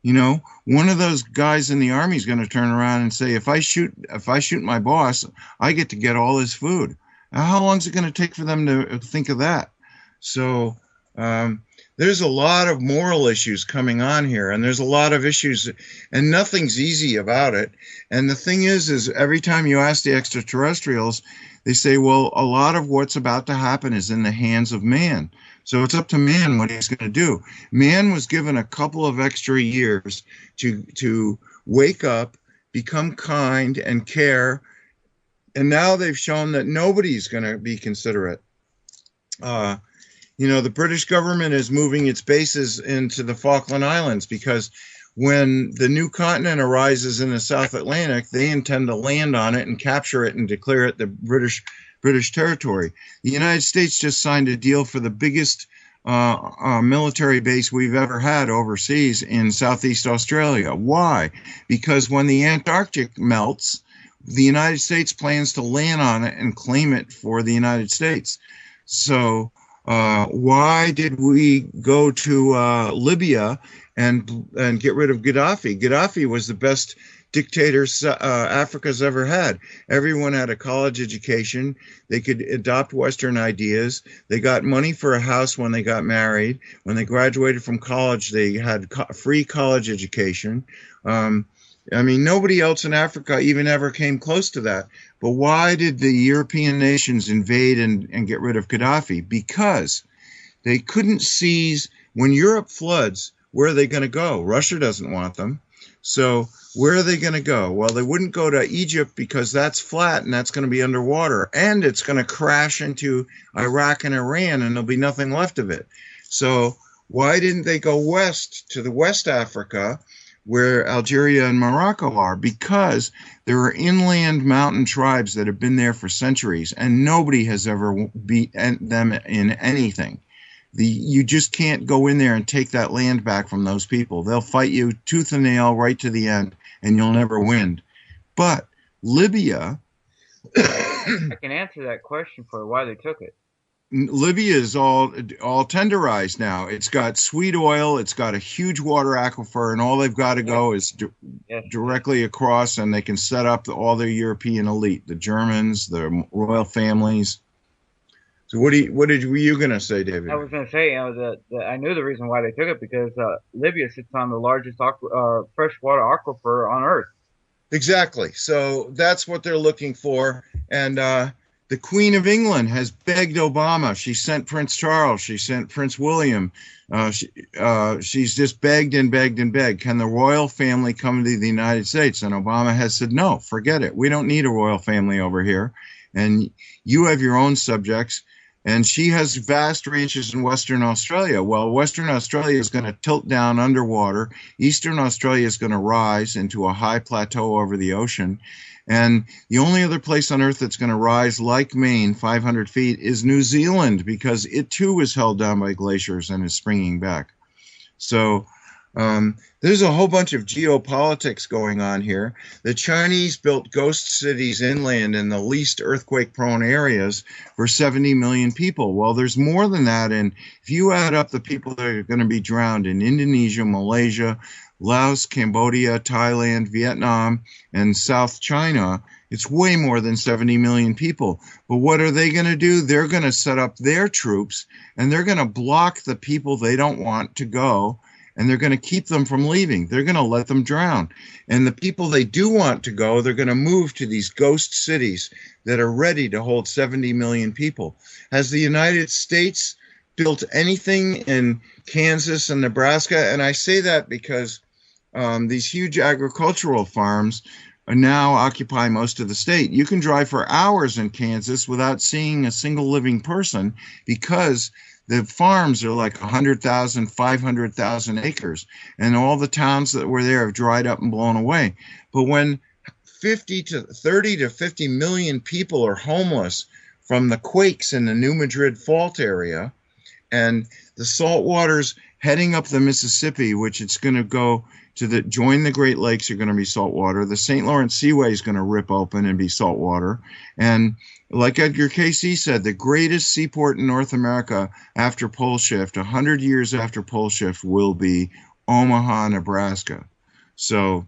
One of those guys in the army is going to turn around and say, if I shoot my boss, I get to get all his food. How long is it going to take for them to think of that? So there's a lot of moral issues coming on here, and there's a lot of issues, and nothing's easy about it. And the thing is every time you ask the extraterrestrials, they say, well, a lot of what's about to happen is in the hands of man. So it's up to man what he's going to do. Man was given a couple of extra years to wake up, become kind, and care. And now they've shown that nobody's going to be considerate. The British government is moving its bases into the Falkland Islands because when the new continent arises in the South Atlantic, they intend to land on it and capture it and declare it the British territory. The United States just signed a deal for the biggest military base we've ever had overseas in Southeast Australia. Why? Because when the Antarctic melts, the United States plans to land on it and claim it for the United States. So why did we go to Libya and get rid of Gaddafi? Gaddafi was the best dictator Africa's ever had. Everyone had a college education. They could adopt Western ideas. They got money for a house when they got married. When they graduated from college, they had free college education. Nobody else in Africa even ever came close to that. But why did the European nations invade and get rid of Gaddafi? Because they couldn't seize, when Europe floods, where are they going to go? Russia doesn't want them. So where are they going to go? Well, they wouldn't go to Egypt because that's flat and that's going to be underwater. And it's going to crash into Iraq and Iran and there'll be nothing left of it. So why didn't they go west to the West Africa, where Algeria and Morocco are? Because there are inland mountain tribes that have been there for centuries, and nobody has ever beat them in anything. You just can't go in there and take that land back from those people. They'll fight you tooth and nail right to the end, and you'll never win. But Libya... I can answer that question for why they took it. Libya is all tenderized now. It's got sweet oil. It's got a huge water aquifer, and all they've got to go is directly across, and they can set up all their European elite, the Germans, the royal families. So were you going to say, David? I was going to say, that I knew the reason why they took it because Libya sits on the largest freshwater aquifer on Earth. Exactly. So that's what they're looking for, and the Queen of England has begged Obama. She sent Prince Charles. She sent Prince William. She's just begged and begged and begged. Can the royal family come to the United States? And Obama has said, no, forget it. We don't need a royal family over here. And you have your own subjects. And she has vast ranches in Western Australia. Well, Western Australia is going to tilt down underwater. Eastern Australia is going to rise into a high plateau over the ocean. And the only other place on Earth that's going to rise like Maine, 500 feet, is New Zealand, because it too is held down by glaciers and is springing back. So There's a whole bunch of geopolitics going on here. The Chinese built ghost cities inland in the least earthquake-prone areas for 70 million people. Well, there's more than that, and if you add up the people that are going to be drowned in Indonesia, Malaysia, Laos, Cambodia, Thailand, Vietnam, and South China, it's way more than 70 million people. But what are they going to do? They're going to set up their troops, and they're going to block the people they don't want to go, and they're going to keep them from leaving. They're going to let them drown. And the people they do want to go, they're going to move to these ghost cities that are ready to hold 70 million people. Has the United States built anything in Kansas and Nebraska? And I say that because these huge agricultural farms now occupy most of the state. You can drive for hours in Kansas without seeing a single living person because the farms are like 100,000, 500,000 acres, and all the towns that were there have dried up and blown away. But when 30 to 50 million people are homeless from the quakes in the New Madrid Fault area, and the salt water's heading up the Mississippi, which it's going to go to join the Great Lakes are going to be salt water. The St. Lawrence Seaway is going to rip open and be salt water. And like Edgar Cayce said, the greatest seaport in North America after pole shift, 100 years after pole shift, will be Omaha, Nebraska. So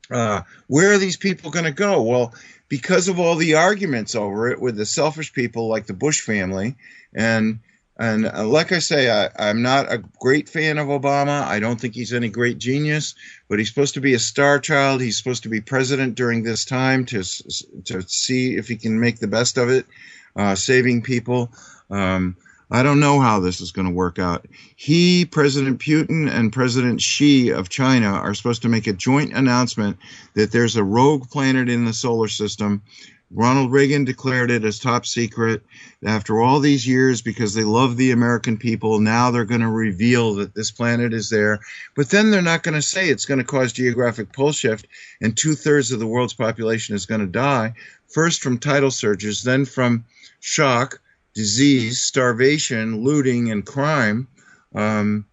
where are these people going to go? Well, because of all the arguments over it with the selfish people like the Bush family, and like I say, I'm not a great fan of Obama. I don't think he's any great genius, but he's supposed to be a star child. He's supposed to be president during this time to see if he can make the best of it, saving people. I don't know how this is going to work out. President Putin, and President Xi of China are supposed to make a joint announcement that there's a rogue planet in the solar system. Ronald Reagan declared it as top secret. After all these years, because they love the American people, now they're going to reveal that this planet is there. But then they're not going to say it's going to cause geographic pole shift, and 2/3 of the world's population is going to die, first from tidal surges, then from shock, disease, starvation, looting, and crime. All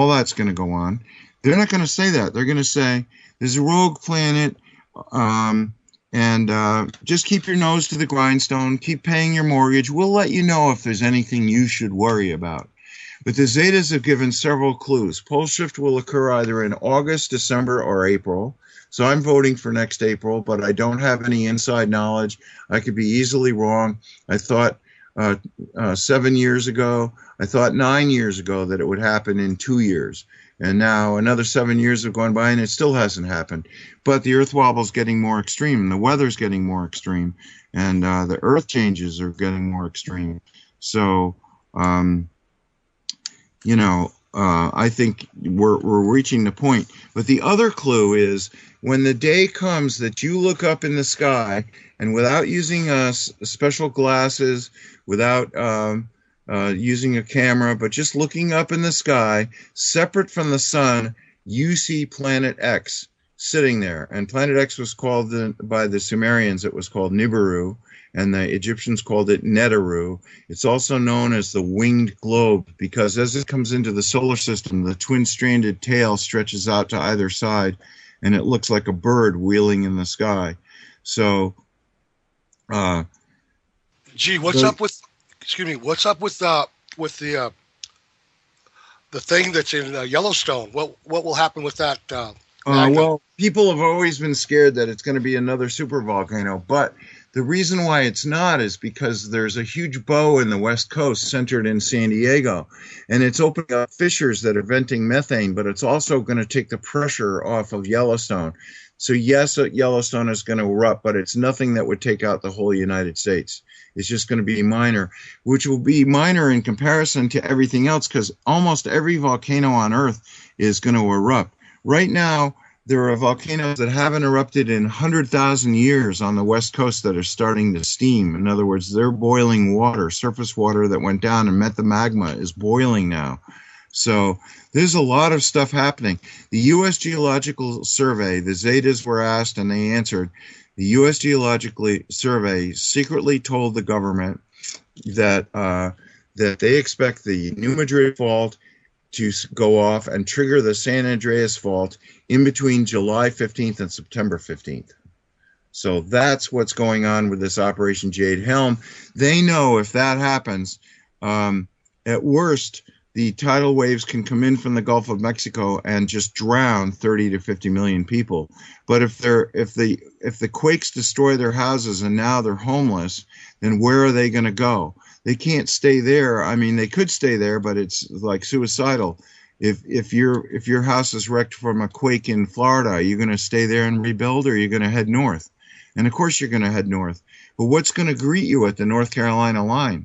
that's going to go on. They're not going to say that. They're going to say there's a rogue planet, and just keep your nose to the grindstone, keep paying your mortgage. We'll let you know if there's anything you should worry about. But the Zetas have given several clues. Pole shift will occur either in August, December, or April. So I'm voting for next April, but I don't have any inside knowledge. I could be easily wrong. I thought 7 years ago, I thought 9 years ago that it would happen in 2 years. And now another 7 years have gone by and it still hasn't happened. But the earth wobble is getting more extreme, and the weather's getting more extreme, and the earth changes are getting more extreme. So, I think we're reaching the point. But the other clue is when the day comes that you look up in the sky, and without using special glasses, without using a camera, but just looking up in the sky, separate from the sun, you see Planet X sitting there. And Planet X was called, by the Sumerians, it was called Nibiru, and the Egyptians called it Neteru. It's also known as the winged globe because as it comes into the solar system, the twin-stranded tail stretches out to either side, and it looks like a bird wheeling in the sky. So, what's up with the thing that's in Yellowstone? What will happen with that? Well, people have always been scared that it's going to be another supervolcano, but the reason why it's not is because there's a huge bow in the West Coast centered in San Diego, and it's opening up fissures that are venting methane, but it's also going to take the pressure off of Yellowstone. So yes, Yellowstone is going to erupt, but it's nothing that would take out the whole United States. It's just going to be minor, which will be minor in comparison to everything else because almost every volcano on Earth is going to erupt. Right now, there are volcanoes that haven't erupted in 100,000 years on the West Coast that are starting to steam. In other words, they're boiling water. Surface water that went down and met the magma is boiling now. So there's a lot of stuff happening. The U.S. Geological Survey, the Zetas were asked and they answered. The U.S. Geological Survey secretly told the government that they expect the New Madrid Fault to go off and trigger the San Andreas Fault in between July 15th and September 15th. So that's what's going on with this Operation Jade Helm. They know if that happens, at worst, the tidal waves can come in from the Gulf of Mexico and just drown 30 to 50 million people. But if the quakes destroy their houses and now they're homeless, then where are they going to go? They can't stay there. I mean, they could stay there, but it's like suicidal. If your house is wrecked from a quake in Florida, are you going to stay there and rebuild, or are you going to head north? And of course you're going to head north. But what's going to greet you at the North Carolina line?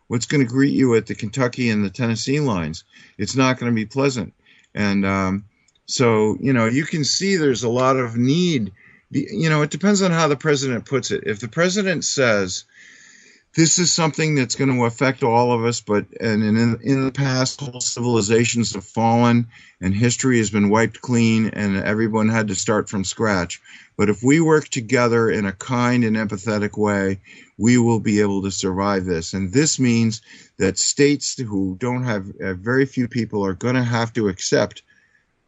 What's going to greet you at the Kentucky and the Tennessee lines? It's not going to be pleasant. And so, you can see there's a lot of need. It depends on how the president puts it. If the president says, this is something that's going to affect all of us, and in the past, whole civilizations have fallen and history has been wiped clean and everyone had to start from scratch. But if we work together in a kind and empathetic way, we will be able to survive this. And this means that states who don't have very few people are going to have to accept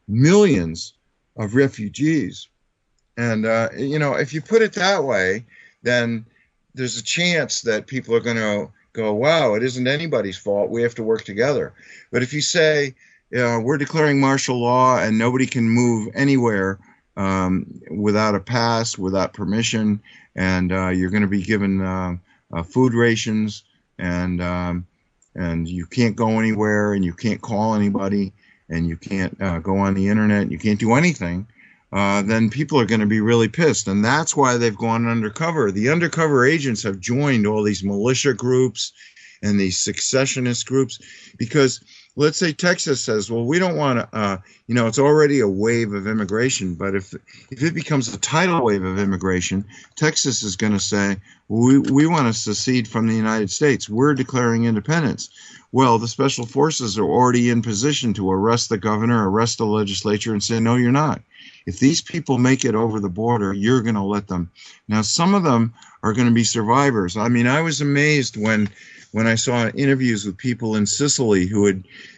millions of refugees. And, if you put it that way, then there's a chance that people are going to go, wow, it isn't anybody's fault. We have to work together. But if you say, we're declaring martial law and nobody can move anywhere without a pass, without permission, and you're going to be given food rations, and you can't go anywhere, and you can't call anybody, and you can't go on the internet, and you can't do anything, then people are going to be really pissed. And that's why they've gone undercover. The undercover agents have joined all these militia groups and these secessionist groups, because let's say Texas says, well, we don't want to, it's already a wave of immigration, but if it becomes a tidal wave of immigration, Texas is going to say, well, we want to secede from the United States. We're declaring independence. Well, the special forces are already in position to arrest the governor, arrest the legislature, and say, no, you're not. If these people make it over the border, you're going to let them. Now, some of them are going to be survivors. I mean, I was amazed when I saw interviews with people in Sicily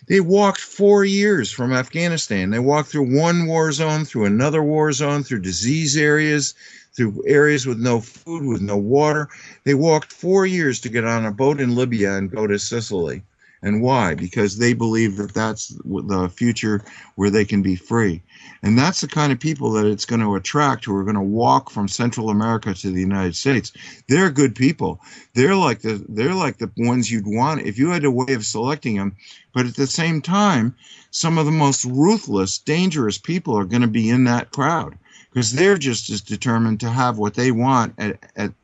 they walked 4 years from Afghanistan. They walked through one war zone, through another war zone, through disease areas, through areas with no food, with no water. They walked 4 years to get on a boat in Libya and go to Sicily. And why? Because they believe that that's the future where they can be free. And that's the kind of people that it's going to attract, who are going to walk from Central America to the United States. They're good people. They're like the ones you'd want if you had a way of selecting them. But at the same time, some of the most ruthless, dangerous people are going to be in that crowd, because they're just as determined to have what they want at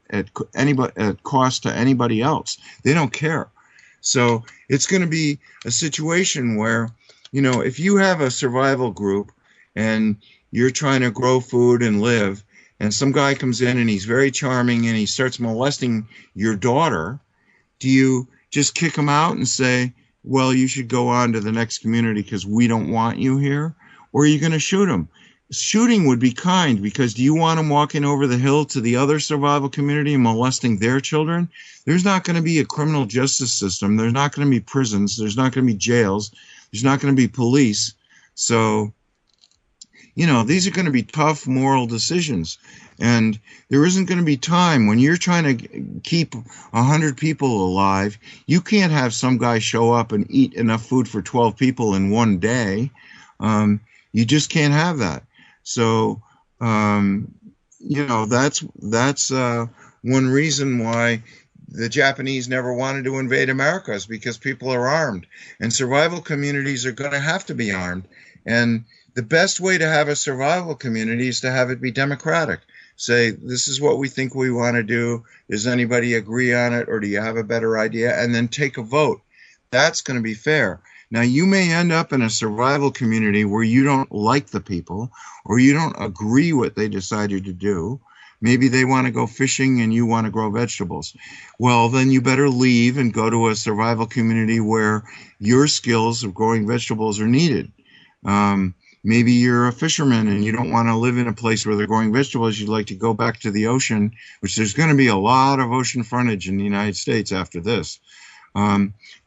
cost to anybody else. They don't care. So it's going to be a situation where, if you have a survival group and you're trying to grow food and live, and some guy comes in and he's very charming and he starts molesting your daughter, do you just kick him out and say, well, you should go on to the next community because we don't want you here? Or are you going to shoot him? Shooting would be kind, because do you want him walking over the hill to the other survival community and molesting their children? There's not going to be a criminal justice system. There's not going to be prisons. There's not going to be jails. There's not going to be police. So, these are going to be tough moral decisions. And there isn't going to be time when you're trying to keep 100 people alive. You can't have some guy show up and eat enough food for 12 people in one day. You just can't have that. So, that's one reason why the Japanese never wanted to invade America, is because people are armed, and survival communities are going to have to be armed. And the best way to have a survival community is to have it be democratic. Say, this is what we think we want to do. Does anybody agree on it, or do you have a better idea? And then take a vote. That's going to be fair. Now, you may end up in a survival community where you don't like the people, or you don't agree what they decided to do. Maybe they want to go fishing and you want to grow vegetables. Well, then you better leave and go to a survival community where your skills of growing vegetables are needed. Maybe you're a fisherman and you don't want to live in a place where they're growing vegetables. You'd like to go back to the ocean, which there's going to be a lot of ocean frontage in the United States after this.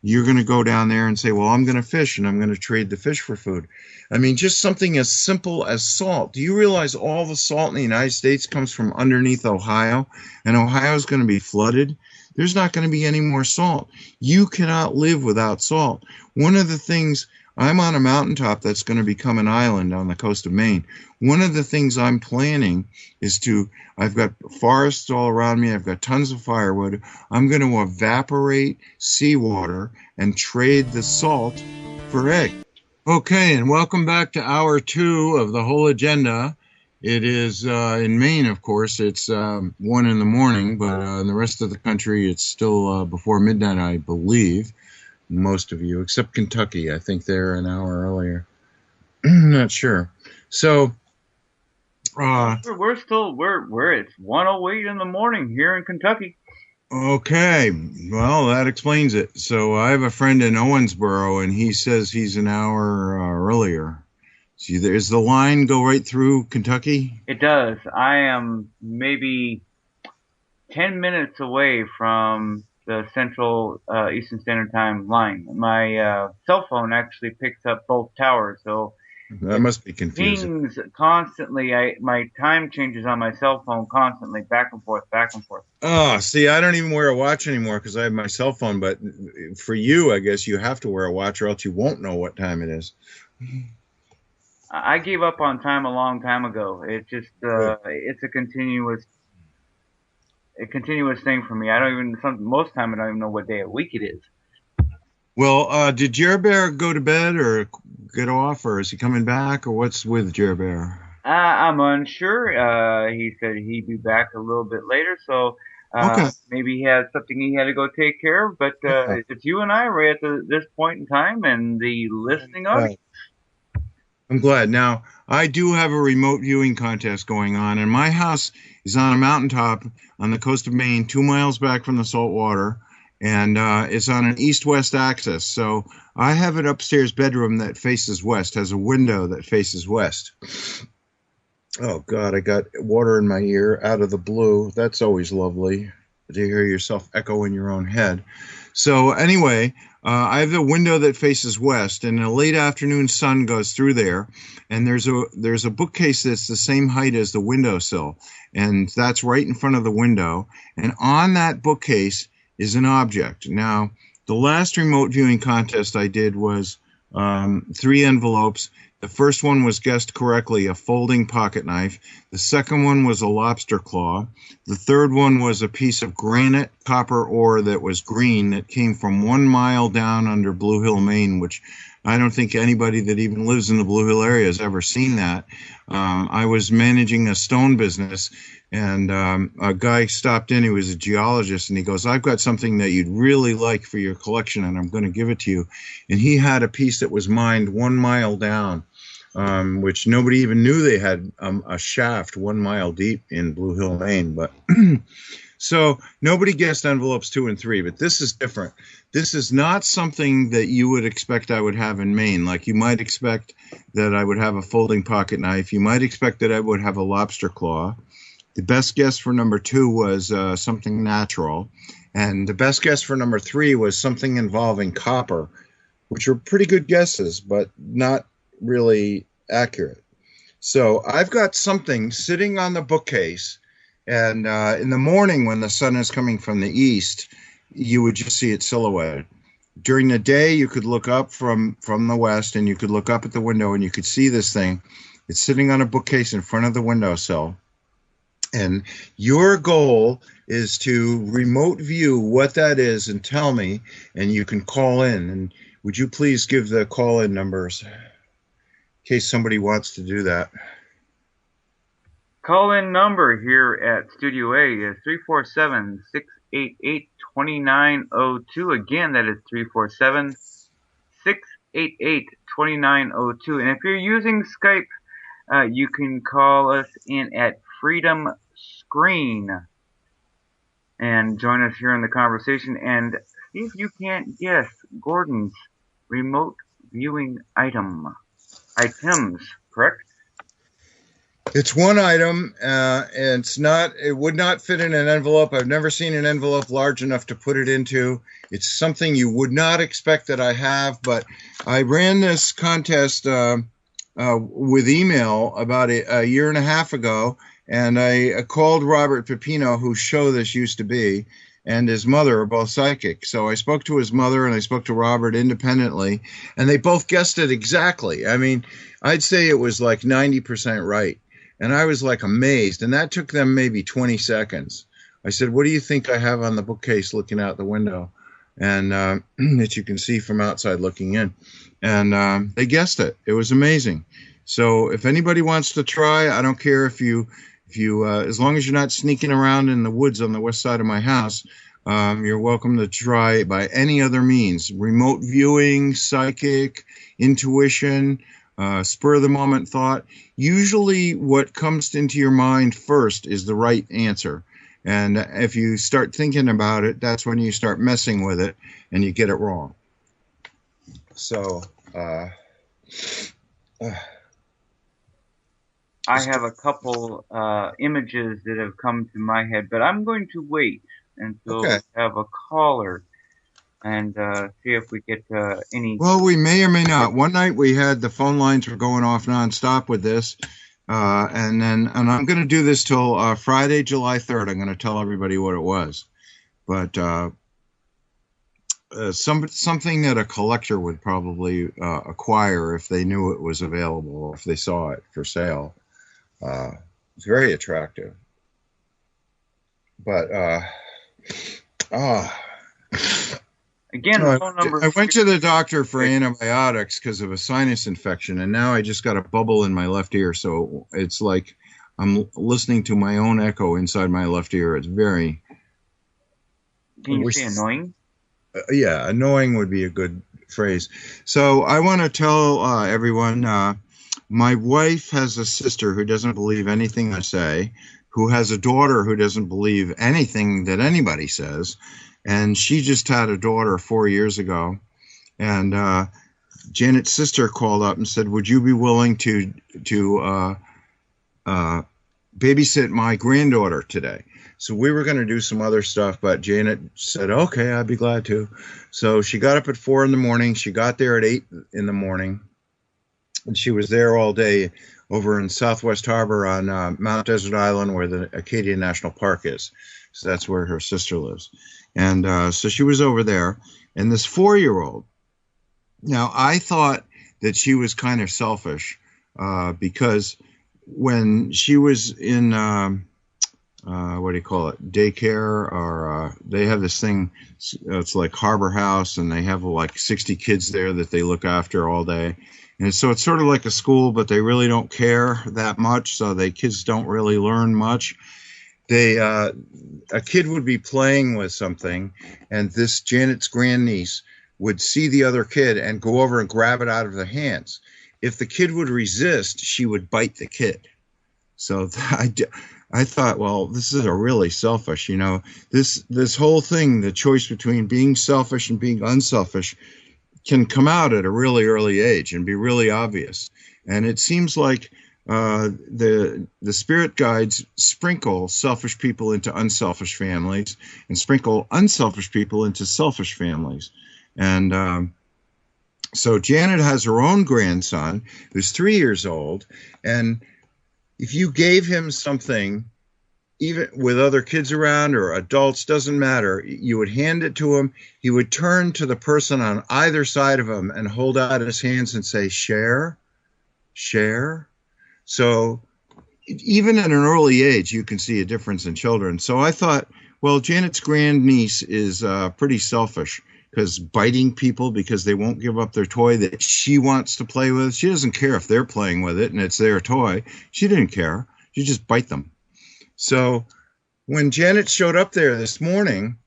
you're going to go down there and say, well, I'm going to fish and I'm going to trade the fish for food. I mean, just something as simple as salt. Do you realize all the salt in the United States comes from underneath Ohio, and Ohio is going to be flooded? There's not going to be any more salt. You cannot live without salt. One of the things, I'm on a mountaintop that's going to become an island on the coast of Maine. One of the things I'm planning is I've got forests all around me. I've got tons of firewood. I'm going to evaporate seawater and trade the salt for egg. Okay, and welcome back to hour 2 of the whole agenda. It is in Maine, of course, it's 1 in the morning, but in the rest of the country, it's still before midnight, I believe. Most of you, except Kentucky. I think they're an hour earlier. Not sure. So, we're it's 1:08 in the morning here in Kentucky. Okay, well, that explains it. So I have a friend in Owensboro, and he says he's an hour earlier. See, does the line go right through Kentucky? It does. I am maybe 10 minutes away from the Central Eastern Standard Time line. My cell phone actually picks up both towers, so that must be confusing. Pings constantly. My time changes on my cell phone constantly, back and forth, back and forth. Oh, see, I don't even wear a watch anymore because I have my cell phone. But for you, I guess you have to wear a watch, or else you won't know what time it is. I gave up on time a long time ago. It just it's a continuous thing for me. I don't even most time I don't even know what day of week it is. Well, did GerrBear go to bed or get off, or is he coming back, or what's with GerrBear? I'm unsure. He said he'd be back a little bit later, so maybe he had something he had to go take care of. But it's you and I right at this point in time, and the listening audience. I'm glad. Now, I do have a remote viewing contest going on, and my house is on a mountaintop on the coast of Maine, 2 miles back from the salt water, and it's on an east-west axis. So I have an upstairs bedroom that faces west, has a window that faces west. Oh, God, I got water in my ear out of the blue. That's always lovely to hear yourself echo in your own head. So anyway, I have the window that faces west, and a late afternoon sun goes through there, and there's a bookcase that's the same height as the windowsill, and that's right in front of the window. And on that bookcase is an object. Now, the last remote viewing contest I did was 3 envelopes. The first one was guessed correctly, a folding pocket knife. The second one was a lobster claw. The third one was a piece of granite copper ore that was green that came from 1 mile down under Blue Hill, Maine, which I don't think anybody that even lives in the Blue Hill area has ever seen that. I was managing a stone business, and a guy stopped in. He was a geologist, and he goes, I've got something that you'd really like for your collection, and I'm going to give it to you. And he had a piece that was mined 1 mile down, which nobody even knew they had a shaft 1 mile deep in Blue Hill, Maine. But so nobody guessed envelopes 2 and 3, but this is different. This is not something that you would expect I would have in Maine. Like you might expect that I would have a folding pocket knife. You might expect that I would have a lobster claw. The best guess for number 2 was something natural. And the best guess for number 3 was something involving copper, which were pretty good guesses, but not really accurate. So I've got something sitting on the bookcase, and in the morning when the sun is coming from the east, you would just see it silhouetted. During the day, you could look up from the west, and you could look up at the window, and you could see this thing. It's sitting on a bookcase in front of the windowsill. And your goal is to remote view what that is and tell me, and you can call in. And would you please give the call-in numbers in case somebody wants to do that? Call-in number here at Studio A is 347-688-2902. Again, that is 347-688-2902. And if you're using Skype, you can call us in at Freedom Screen and join us here in the conversation and see if you can't guess Gordon's remote viewing items, correct? It's one item, and it would not fit in an envelope. I've never seen an envelope large enough to put it into. It's something you would not expect that I have, but I ran this contest with email about a year and a half ago, and I called Robert Pepino, whose show this used to be, and his mother are both psychic. So I spoke to his mother and I spoke to Robert independently, and they both guessed it exactly. I mean, I'd say it was like 90% right. And I was like amazed, and that took them maybe 20 seconds. I said, what do you think I have on the bookcase looking out the window? And that you can see from outside looking in. And they guessed it. It was amazing. So if anybody wants to try, I don't care if you as long as you're not sneaking around in the woods on the west side of my house, you're welcome to try by any other means. Remote viewing, psychic, intuition, spur of the moment thought. Usually what comes into your mind first is the right answer. And if you start thinking about it, that's when you start messing with it and you get it wrong. So, I have a couple images that have come to my head, but I'm going to wait until we have a caller and see if we get any. Well, we may or may not. One night we had the phone lines were going off nonstop with this, and I'm going to do this till Friday, July 3rd. I'm going to tell everybody what it was, but something that a collector would probably acquire if they knew it was available or if they saw it for sale. It's very attractive, but again, the phone number. I went to the doctor for antibiotics because of a sinus infection, and now I just got a bubble in my left ear. So it's like I'm listening to my own echo inside my left ear. It's very. Can you say annoying? Yeah, annoying would be a good phrase. So I want to tell everyone. My wife has a sister who doesn't believe anything I say, who has a daughter who doesn't believe anything that anybody says. And she just had a daughter 4 years ago. And Janet's sister called up and said, would you be willing to babysit my granddaughter today? So we were going to do some other stuff, but Janet said, okay, I'd be glad to. So she got up at 4 in the morning. She got there at 8 in the morning. And she was there all day over in Southwest Harbor on Mount Desert Island where the Acadia National Park is. So that's where her sister lives. And so she was over there. And this 4-year-old, now I thought that she was kind of selfish because when she was in, what do you call it, daycare, or they have this thing, it's like Harbor House, and they have like 60 kids there that they look after all day. And so it's sort of like a school, but they really don't care that much, so the kids don't really learn much. A kid would be playing with something, and this Janet's grandniece would see the other kid and go over and grab it out of their hands. If the kid would resist, she would bite the kid. So I thought, well, this is a really selfish, this whole thing, the choice between being selfish and being unselfish, can come out at a really early age and be really obvious. And it seems like the spirit guides sprinkle selfish people into unselfish families and sprinkle unselfish people into selfish families. And so Janet has her own grandson who's 3 years old. And if you gave him something, even with other kids around or adults, doesn't matter, you would hand it to him. He would turn to the person on either side of him and hold out his hands and say, share, share. So even at an early age, you can see a difference in children. So I thought, well, Janet's grandniece is pretty selfish, because biting people because they won't give up their toy that she wants to play with. She doesn't care if they're playing with it and it's their toy. She didn't care. She just bite them. So when Janet showed up there this morning,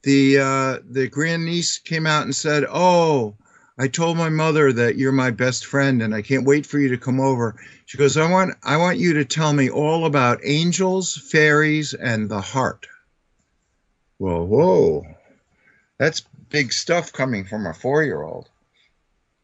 the grandniece came out and said, oh, I told my mother that you're my best friend and I can't wait for you to come over. She goes, I want you to tell me all about angels, fairies, and the heart. Well, whoa, that's big stuff coming from a 4-year-old.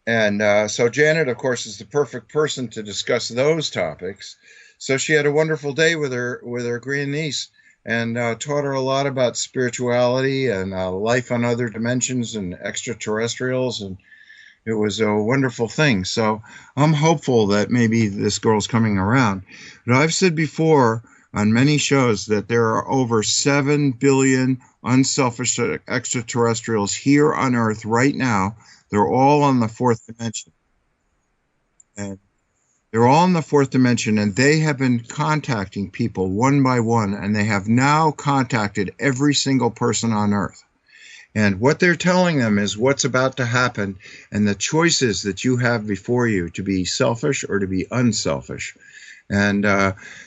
And so Janet, of course, is the perfect person to discuss those topics. So she had a wonderful day with her grandniece, and taught her a lot about spirituality and life on other dimensions and extraterrestrials, and it was a wonderful thing. So I'm hopeful that maybe this girl's coming around. But I've said before on many shows that there are over 7 billion unselfish extraterrestrials here on Earth right now. They're all on the fourth dimension. And they're all in the fourth dimension, and they have been contacting people one by one, and they have now contacted every single person on Earth. And what they're telling them is what's about to happen and the choices that you have before you to be selfish or to be unselfish. And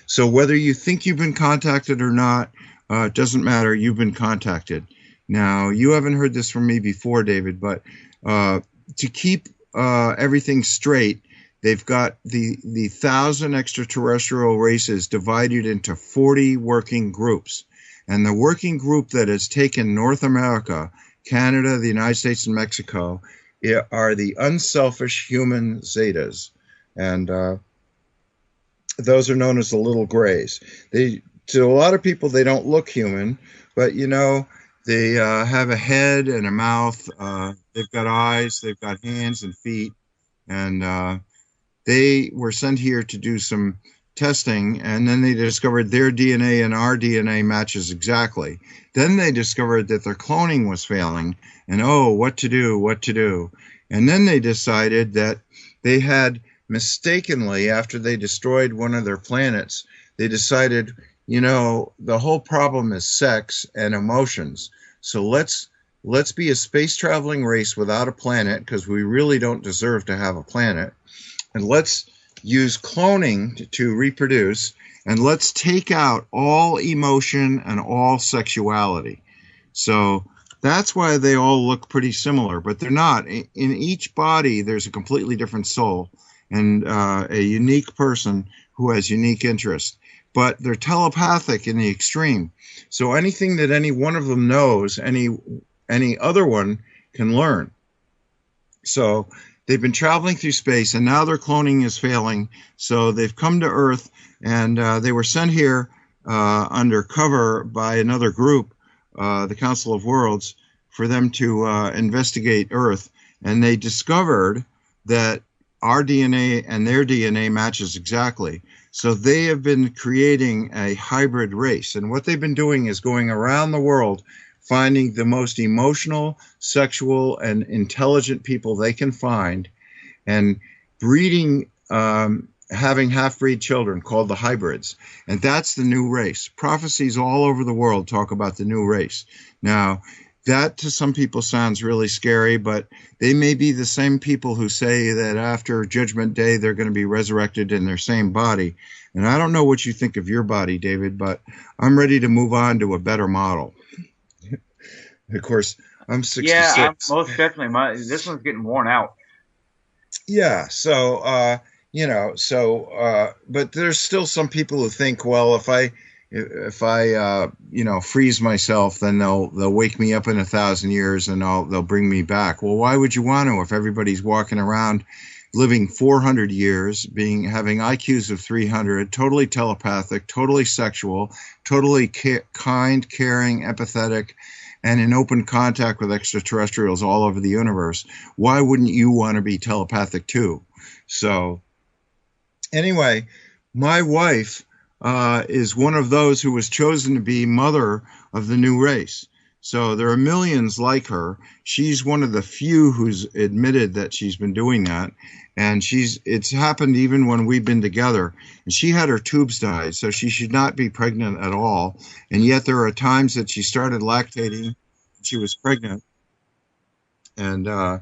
so whether you think you've been contacted or not, it doesn't matter. You've been contacted. Now, you haven't heard this from me before, David, but to keep everything straight, they've got the 1,000 extraterrestrial races divided into 40 working groups. And the working group that has taken North America, Canada, the United States, and Mexico are the unselfish human zetas. And those are known as the little grays. To a lot of people, they don't look human, but, you know, they have a head and a mouth. They've got eyes. They've got hands and feet. And they were sent here to do some testing, and then they discovered their DNA and our DNA matches exactly. Then they discovered that their cloning was failing, and what to do. And then they decided that they had mistakenly, after they destroyed one of their planets, they decided, you know, the whole problem is sex and emotions. So let's be a space traveling race without a planet, because we really don't deserve to have a planet. And let's use cloning to reproduce, and let's take out all emotion and all sexuality. So that's why they all look pretty similar, but they're not. In each body, there's a completely different soul and a unique person who has unique interests. But they're telepathic in the extreme. So anything that any one of them knows, any other one can learn. So they've been traveling through space, and now their cloning is failing. So they've come to Earth, and they were sent here under cover by another group, the Council of Worlds, for them to investigate Earth. And they discovered that our DNA and their DNA matches exactly. So they have been creating a hybrid race. And what they've been doing is going around the world, finding the most emotional, sexual, and intelligent people they can find, and breeding, having half-breed children called the hybrids. And that's the new race. Prophecies all over the world talk about the new race. Now, that to some people sounds really scary, but they may be the same people who say that after Judgment Day, they're going to be resurrected in their same body. And I don't know what you think of your body, David, but I'm ready to move on to a better model. Of course, I'm 66. Yeah, most definitely. This one's getting worn out. Yeah, so, but there's still some people who think, well, if I freeze myself, then they'll wake me up in 1,000 years and they'll bring me back. Well, why would you want to if everybody's walking around living 400 years, having IQs of 300, totally telepathic, totally sexual, totally kind, caring, empathetic, and in open contact with extraterrestrials all over the universe? Why wouldn't you want to be telepathic too? So anyway, my wife is one of those who was chosen to be mother of the new race. So there are millions like her. She's one of the few who's admitted that she's been doing that. And it's happened even when we've been together. And she had her tubes died, so she should not be pregnant at all. And yet there are times that she started lactating, she was pregnant. And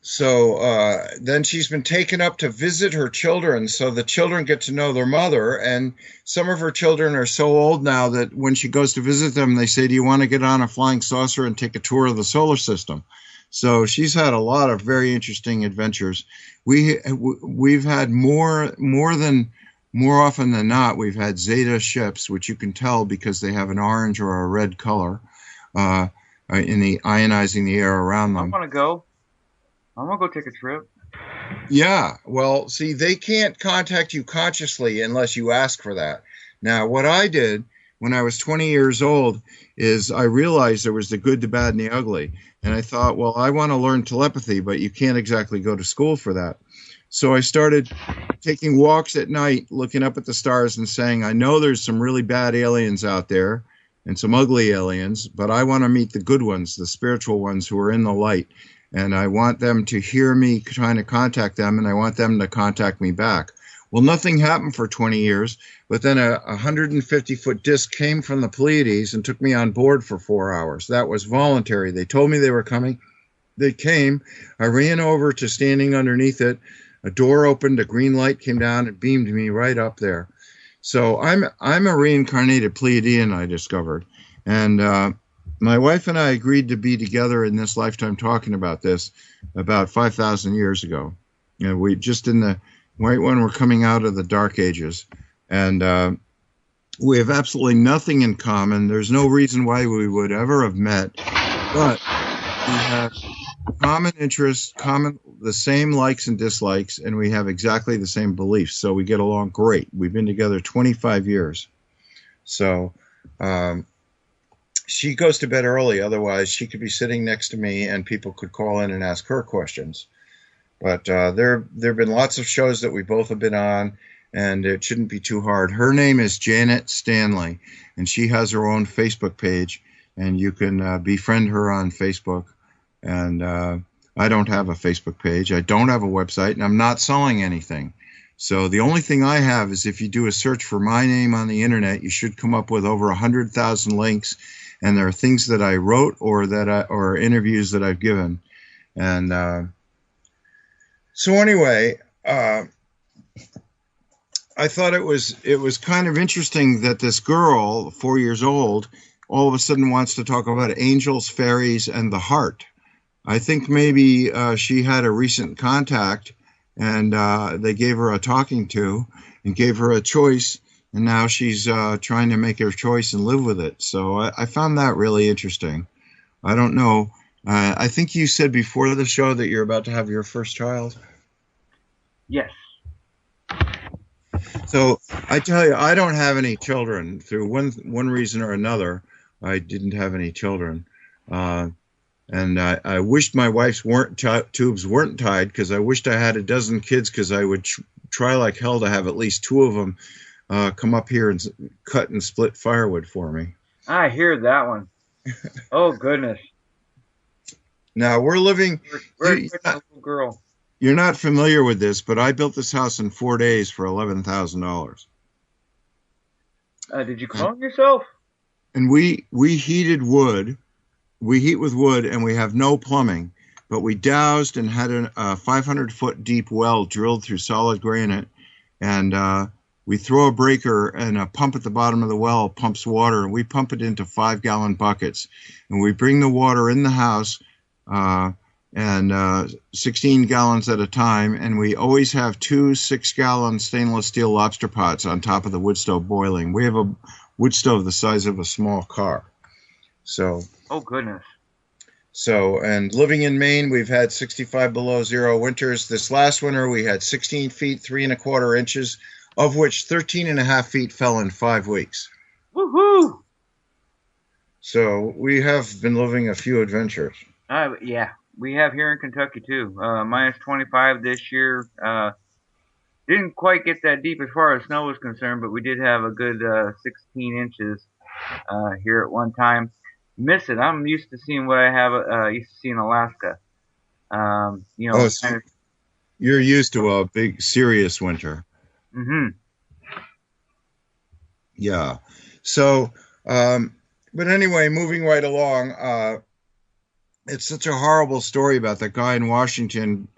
so then she's been taken up to visit her children, so the children get to know their mother. And some of her children are so old now that when she goes to visit them, they say, do you want to get on a flying saucer and take a tour of the solar system? So she's had a lot of very interesting adventures. We've had more often than not, we've had Zeta ships, which you can tell because they have an orange or a red color in the ionizing the air around them. I want to go. I'm gonna go take a trip. Yeah, well, see, they can't contact you consciously unless you ask for that. Now, what I did when I was 20 years old is I realized there was the good, the bad, and the ugly. And I thought, well, I want to learn telepathy, but you can't exactly go to school for that. So I started taking walks at night, looking up at the stars and saying, I know there's some really bad aliens out there and some ugly aliens, but I want to meet the good ones, the spiritual ones who are in the light. And I want them to hear me trying to contact them, and I want them to contact me back. Well, nothing happened for 20 years, but then a 150-foot disc came from the Pleiades and took me on board for 4 hours. That was voluntary. They told me they were coming. They came. I ran over to standing underneath it. A door opened, a green light came down and beamed me right up there. So I'm a reincarnated Pleiadian, I discovered. And my wife and I agreed to be together in this lifetime talking about this about 5,000 years ago. You know, we just in the right when we're coming out of the dark ages. And we have absolutely nothing in common. There's no reason why we would ever have met, but we have common interests, the same likes and dislikes, and we have exactly the same beliefs. So we get along great. We've been together 25 years. So she goes to bed early. Otherwise, she could be sitting next to me and people could call in and ask her questions. But there have been lots of shows that we both have been on, and it shouldn't be too hard. Her name is Janet Stanley, and she has her own Facebook page, and you can befriend her on Facebook. And I don't have a Facebook page. I don't have a website, and I'm not selling anything. So the only thing I have is if you do a search for my name on the internet, you should come up with over 100,000 links. And there are things that I wrote or interviews that I've given. And so anyway, I thought it was kind of interesting that this girl, 4 years old, all of a sudden wants to talk about angels, fairies, and the heart. I think maybe she had a recent contact, and they gave her a talking to and gave her a choice, and now she's trying to make her choice and live with it. So I found that really interesting. I don't know. I think you said before the show that you're about to have your first child. Yes. So I tell you, I don't have any children. Through one reason or another, I didn't have any children. And I wished my wife's tubes weren't tied, because I wished I had a dozen kids, because I would try like hell to have at least 2 of them come up here and cut and split firewood for me. I hear that one. Oh, goodness. Now, we're living... We're a little girl. You're not familiar with this, but I built this house in 4 days for $11,000. Did you clone yourself? And we heated wood. We heat with wood, and we have no plumbing. But we doused and had a 500-foot deep well drilled through solid granite. And we throw a breaker, and a pump at the bottom of the well pumps water. And we pump it into 5-gallon buckets. And we bring the water in the house, and 16 gallons at a time, and we always have 2 6-gallon stainless steel lobster pots on top of the wood stove boiling. We have a wood stove the size of a small car. So. Oh, goodness. So, and living in Maine, we've had 65 below zero winters. This last winter, we had 16 feet, 3 1/4 inches, of which 13 1/2 feet fell in 5 weeks. Woohoo! So we have been living a few adventures. Yeah. We have here in Kentucky, too. Minus 25 this year. Didn't quite get that deep as far as snow was concerned, but we did have a good 16 inches here at one time. Miss it. I'm used to seeing what I have used to see in Alaska. So you're used to a big, serious winter. Mm-hmm. Yeah. So, but anyway, moving right along, it's such a horrible story about that guy in Washington,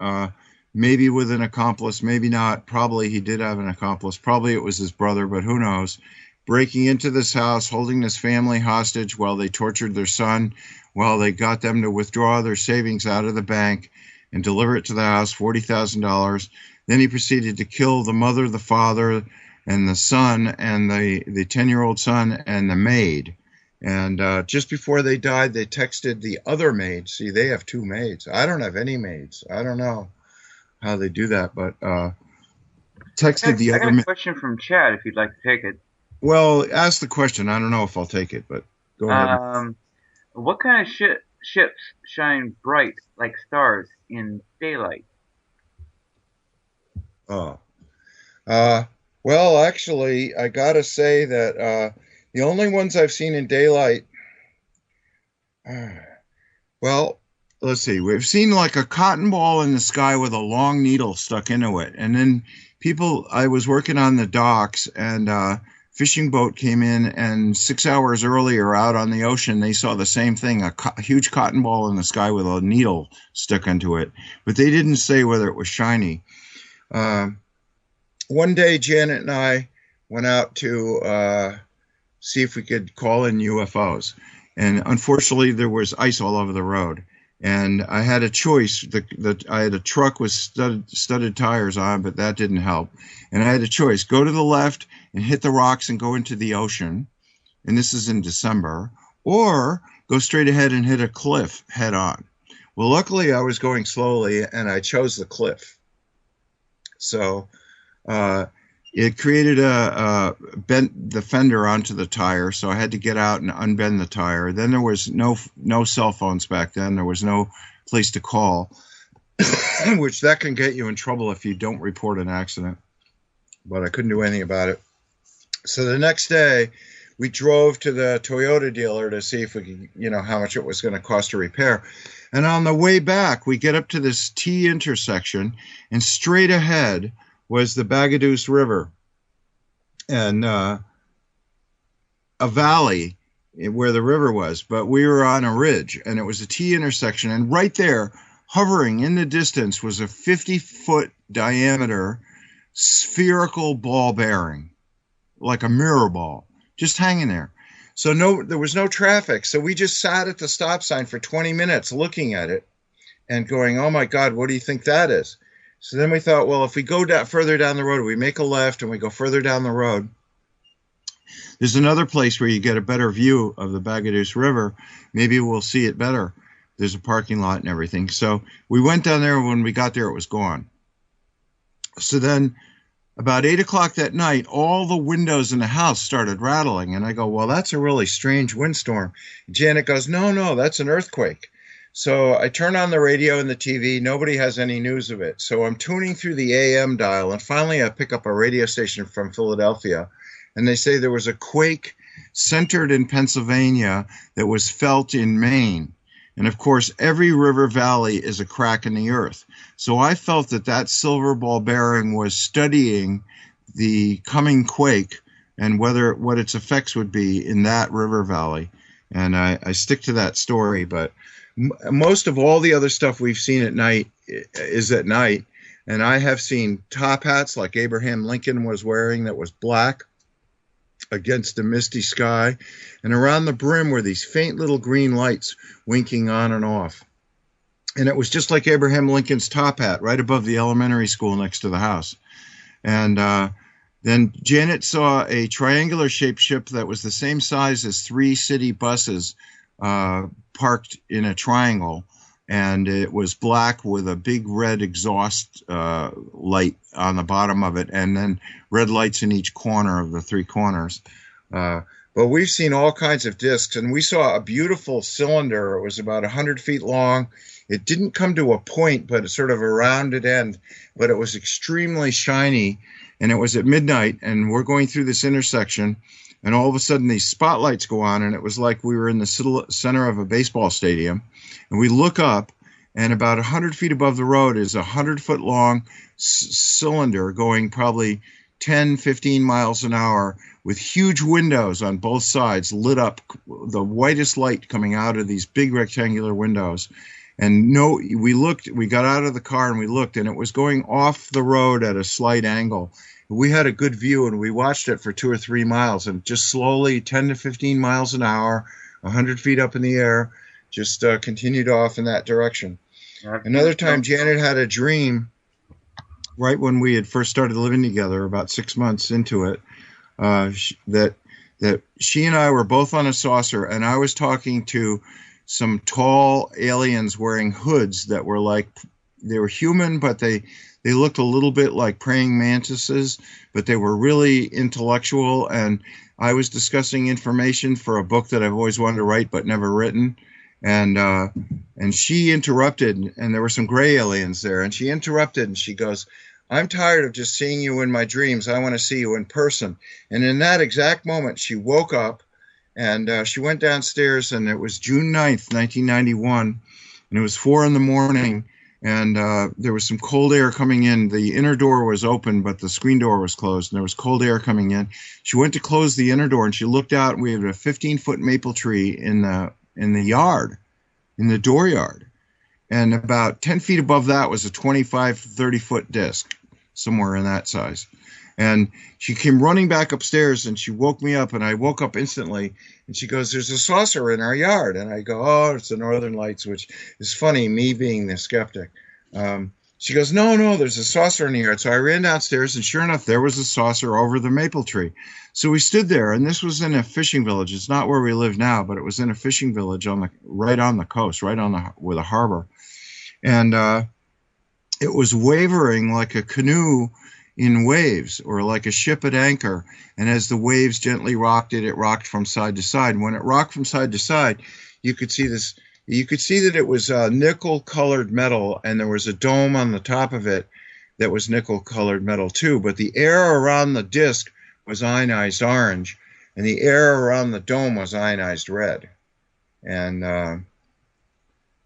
maybe with an accomplice, maybe not. Probably he did have an accomplice. Probably it was his brother, but who knows? Breaking into this house, holding this family hostage while they tortured their son, while they got them to withdraw their savings out of the bank and deliver it to the house, $40,000. Then he proceeded to kill the mother, the father, and the son, and the 10-year-old son, and the maid. And just before they died, they texted the other maid. See, they have two maids. I don't have any maids. I don't know how they do that, but texted the I other got a maid. question from Chad if you'd like to take it. Well, ask the question. I don't know if I'll take it, but go ahead. What kind of ships shine bright like stars in daylight? Oh. Uh, well, actually, I gotta say that the only ones I've seen in daylight, well, let's see, we've seen like a cotton ball in the sky with a long needle stuck into it, and then I was working on the docks, and fishing boat came in, and 6 hours earlier out on the ocean, they saw the same thing, a huge cotton ball in the sky with a needle stuck into it, but they didn't say whether it was shiny. Uh, One day, Janet and I went out to see if we could call in UFOs. And unfortunately, there was ice all over the road. And I had a choice. I had a truck with studded tires on, but that didn't help. And I had a choice: go to the left and hit the rocks and go into the ocean. And this is in December. Or go straight ahead and hit a cliff head on. Well, luckily, I was going slowly, and I chose the cliff. So it created bent the fender onto the tire, so I had to get out and unbend the tire. Then there was no cell phones back then. There was no place to call, which that can get you in trouble if you don't report an accident. But I couldn't do anything about it. So the next day, we drove to the Toyota dealer to see if we could, how much it was going to cost to repair. And on the way back, we get up to this T intersection, and straight ahead was the Bagaduce River and a valley where the river was. But we were on a ridge, and it was a T intersection. And right there, hovering in the distance, was a 50-foot diameter spherical ball bearing, like a mirror ball, just hanging there. So there was no traffic. So we just sat at the stop sign for 20 minutes looking at it and going, oh my God, what do you think that is? So then we thought, well, if we go further down the road, we make a left and we go further down the road, there's another place where you get a better view of the Bagaduce River. Maybe we'll see it better. There's a parking lot and everything. So we went down there. When we got there, it was gone. So then about 8 o'clock that night, all the windows in the house started rattling. And I go, well, that's a really strange windstorm. Janet goes, no, that's an earthquake. So I turn on the radio and the TV. Nobody has any news of it. So I'm tuning through the AM dial. And finally, I pick up a radio station from Philadelphia. And they say there was a quake centered in Pennsylvania that was felt in Maine. And of course, every river valley is a crack in the earth. So I felt that silver ball bearing was studying the coming quake and what its effects would be in that river valley. And I stick to that story. But most of all the other stuff we've seen at night is at night. And I have seen top hats like Abraham Lincoln was wearing that was black against a misty sky, and around the brim were these faint little green lights winking on and off. And it was just like Abraham Lincoln's top hat right above the elementary school next to the house. And then Janet saw a triangular shaped ship that was the same size as 3 city buses parked in a triangle, and it was black with a big red exhaust light on the bottom of it, and then red lights in each corner of the 3 corners. But we've seen all kinds of discs, and we saw a beautiful cylinder. It was about 100 feet long. It didn't come to a point, but it's sort of a rounded end, but it was extremely shiny, and it was at midnight, and we're going through this intersection, and all of a sudden these spotlights go on, and it was like we were in the center of a baseball stadium. And we look up, and about 100 feet above the road is a 100-foot long cylinder going probably 10, 15 miles an hour with huge windows on both sides lit up, the whitest light coming out of these big rectangular windows. And we got out of the car and we looked, and it was going off the road at a slight angle. We had a good view, and we watched it for 2 or 3 miles, and just slowly, 10 to 15 miles an hour, 100 feet up in the air, just continued off in that direction. Another time, Janet had a dream right when we had first started living together, about 6 months into it, that that she and I were both on a saucer, and I was talking to some tall aliens wearing hoods that were like, they were human, but they looked a little bit like praying mantises, but they were really intellectual. And I was discussing information for a book that I've always wanted to write but never written. And she interrupted, and there were some gray aliens there, and she interrupted, and she goes, "I'm tired of just seeing you in my dreams. I want to see you in person." And in that exact moment, she woke up, and she went downstairs, and it was June 9th, 1991, and it was 4 in the morning, and there was some cold air coming in. The inner door was open, but the screen door was closed, and there was cold air coming in. She went to close the inner door, and she looked out, and we had a 15-foot maple tree in the yard, in the dooryard. And about 10 feet above that was a 25, 30-foot disc, somewhere in that size. And she came running back upstairs, and she woke me up, and I woke up instantly. And she goes, "There's a saucer in our yard." And I go, "Oh, it's the Northern Lights," which is funny, me being the skeptic. She goes, no, there's a saucer in the yard. So I ran downstairs, and sure enough, there was a saucer over the maple tree. So we stood there, and this was in a fishing village. It's not where we live now, but it was in a fishing village right on the coast, with a harbor. And it was wavering like a canoe in waves, or like a ship at anchor. And as the waves gently rocked it, it rocked from side to side. And when it rocked from side to side, you could see this. You could see that it was nickel-colored metal, and there was a dome on the top of it that was nickel-colored metal too. But the air around the disc was ionized orange, and the air around the dome was ionized red. And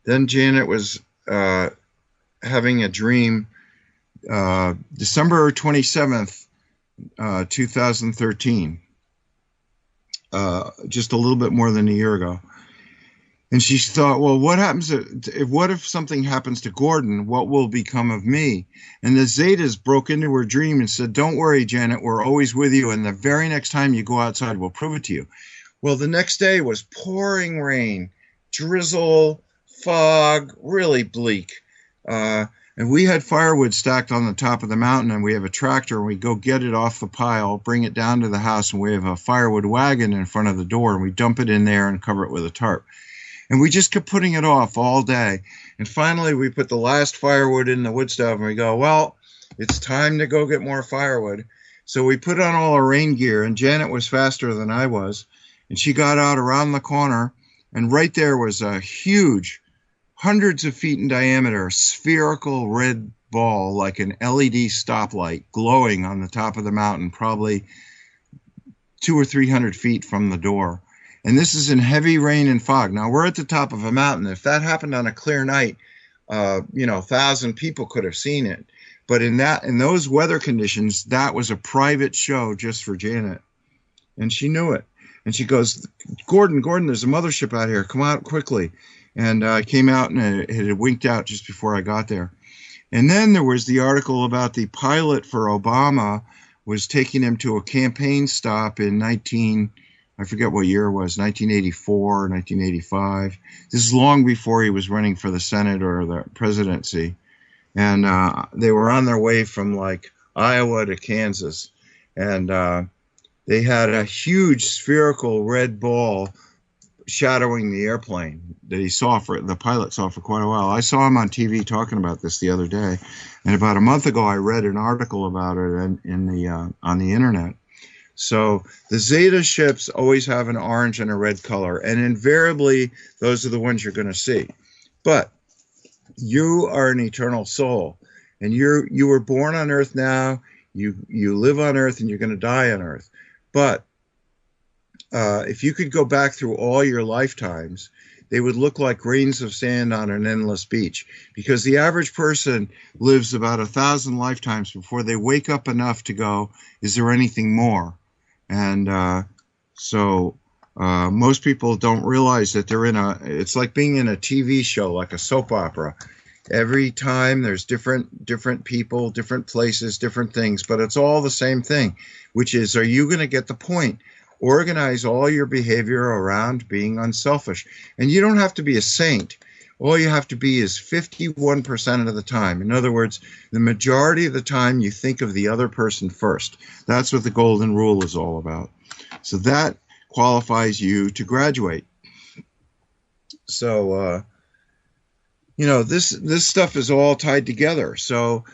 then Janet was having a dream, December 27th, 2013, just a little bit more than a year ago. And she thought, well, what if something happens to Gordon? What will become of me? And the Zetas broke into her dream and said, "Don't worry, Janet, we're always with you. And the very next time you go outside, we'll prove it to you." Well, the next day was pouring rain, drizzle, fog, really bleak. And we had firewood stacked on the top of the mountain, and we have a tractor, and we go get it off the pile, bring it down to the house, and we have a firewood wagon in front of the door, and we dump it in there and cover it with a tarp. And we just kept putting it off all day. And finally, we put the last firewood in the wood stove, and we go, well, it's time to go get more firewood. So we put on all our rain gear, and Janet was faster than I was. And she got out around the corner, and right there was a huge, hundreds of feet in diameter, spherical red ball, like an LED stoplight, glowing on the top of the mountain, probably 200 or 300 feet from the door. And this is in heavy rain and fog. Now, we're at the top of a mountain. If that happened on a clear night, 1,000 people could have seen it. But in those weather conditions, that was a private show just for Janet. And she knew it. And she goes, Gordon, there's a mothership out here. Come out quickly. And I came out, and it had winked out just before I got there. And then there was the article about the pilot for Obama was taking him to a campaign stop in I forget what year it was, 1984, 1985. This is long before he was running for the Senate or the presidency. And they were on their way from like Iowa to Kansas. And they had a huge spherical red ball shadowing the airplane that the pilot saw for quite a while. I saw him on TV talking about this the other day. And about a month ago, I read an article about it on the internet. So the Zeta ships always have an orange and a red color, and invariably those are the ones you're going to see. But you are an eternal soul, and you were born on Earth now. You live on Earth, and you're going to die on Earth. But if you could go back through all your lifetimes, they would look like grains of sand on an endless beach, because the average person lives about 1,000 lifetimes before they wake up enough to go, is there anything more? And so most people don't realize that it's like being in a TV show, like a soap opera. Every time there's different people, different places, different things, but it's all the same thing, which is, are you going to get the point? Organize all your behavior around being unselfish. And you don't have to be a saint. All you have to be is 51% of the time. In other words, the majority of the time you think of the other person first. That's what the golden rule is all about. So that qualifies you to graduate. So, this stuff is all tied together. So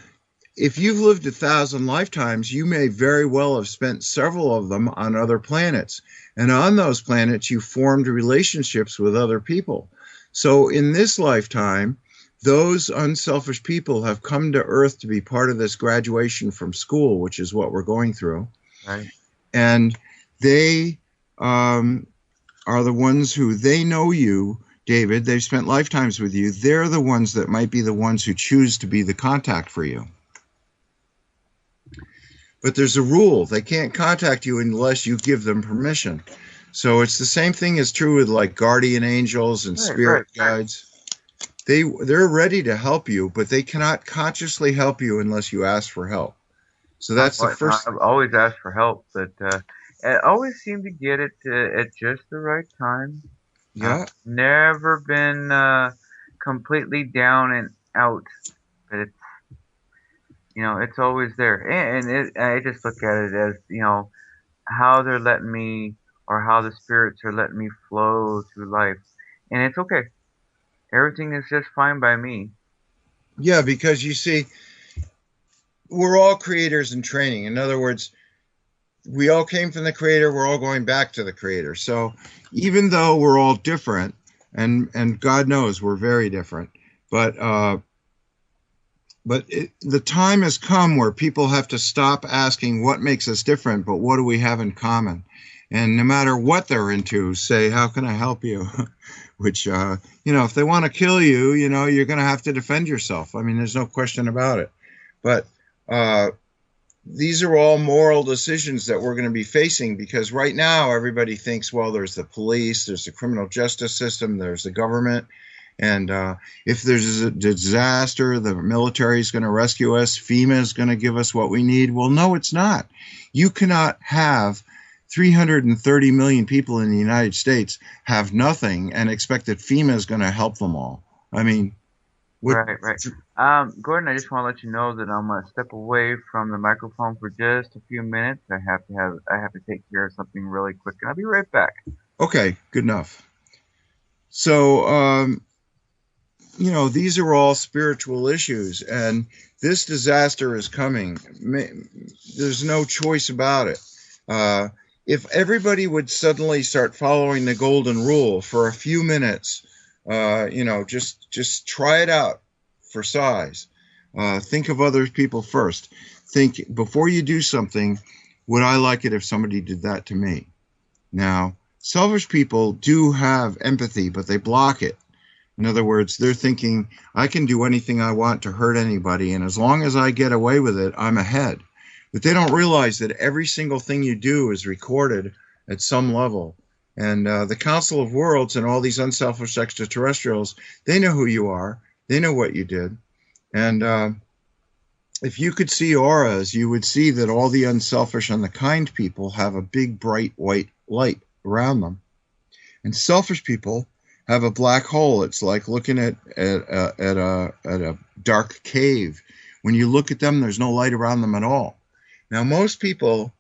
if you've lived 1,000 lifetimes, you may very well have spent several of them on other planets. And on those planets, you formed relationships with other people. So in this lifetime, those unselfish people have come to Earth to be part of this graduation from school, which is what we're going through. Right. And they are the ones who, they know you, David. They've spent lifetimes with you. They're the ones that might be the ones who choose to be the contact for you. But there's a rule. They can't contact you unless you give them permission. So it's the same thing is true with like guardian angels and spirit guides. They're ready to help you, but they cannot consciously help you unless you ask for help. So that's the first. I've always asked for help, but I always seem to get it at just the right time. Yeah. I've never been completely down and out, but it's, it's always there. And I just look at it as, how they're letting me, or how the spirits are letting me flow through life. And it's okay. Everything is just fine by me. Yeah, because you see, we're all creators in training. In other words, we all came from the Creator. We're all going back to the Creator. So even though we're all different, and God knows we're very different, but the time has come where people have to stop asking what makes us different, but what do we have in common? And no matter what they're into, say, how can I help you? Which, if they want to kill you, you're going to have to defend yourself. I mean, there's no question about it. But these are all moral decisions that we're going to be facing, because right now everybody thinks, well, there's the police, there's the criminal justice system, there's the government. And if there's a disaster, the military is going to rescue us. FEMA is going to give us what we need. Well, no, it's not. You cannot have 330 million people in the United States have nothing and expect that FEMA is going to help them all. I mean, right. Gordon, I just want to let you know that I'm going to step away from the microphone for just a few minutes. I have to take care of something really quick, and I'll be right back. Okay, good enough. So, these are all spiritual issues, and this disaster is coming. There's no choice about it. If everybody would suddenly start following the golden rule for a few minutes, just try it out for size. Think of other people first. Think, before you do something, would I like it if somebody did that to me? Now, selfish people do have empathy, but they block it. In other words, they're thinking, I can do anything I want to hurt anybody, and as long as I get away with it, I'm ahead. But they don't realize that every single thing you do is recorded at some level. And the Council of Worlds and all these unselfish extraterrestrials, they know who you are. They know what you did. And if you could see auras, you would see that all the unselfish and the kind people have a big, bright, white light around them. And selfish people have a black hole. It's like looking at a dark cave. When you look at them, there's no light around them at all. Now, most people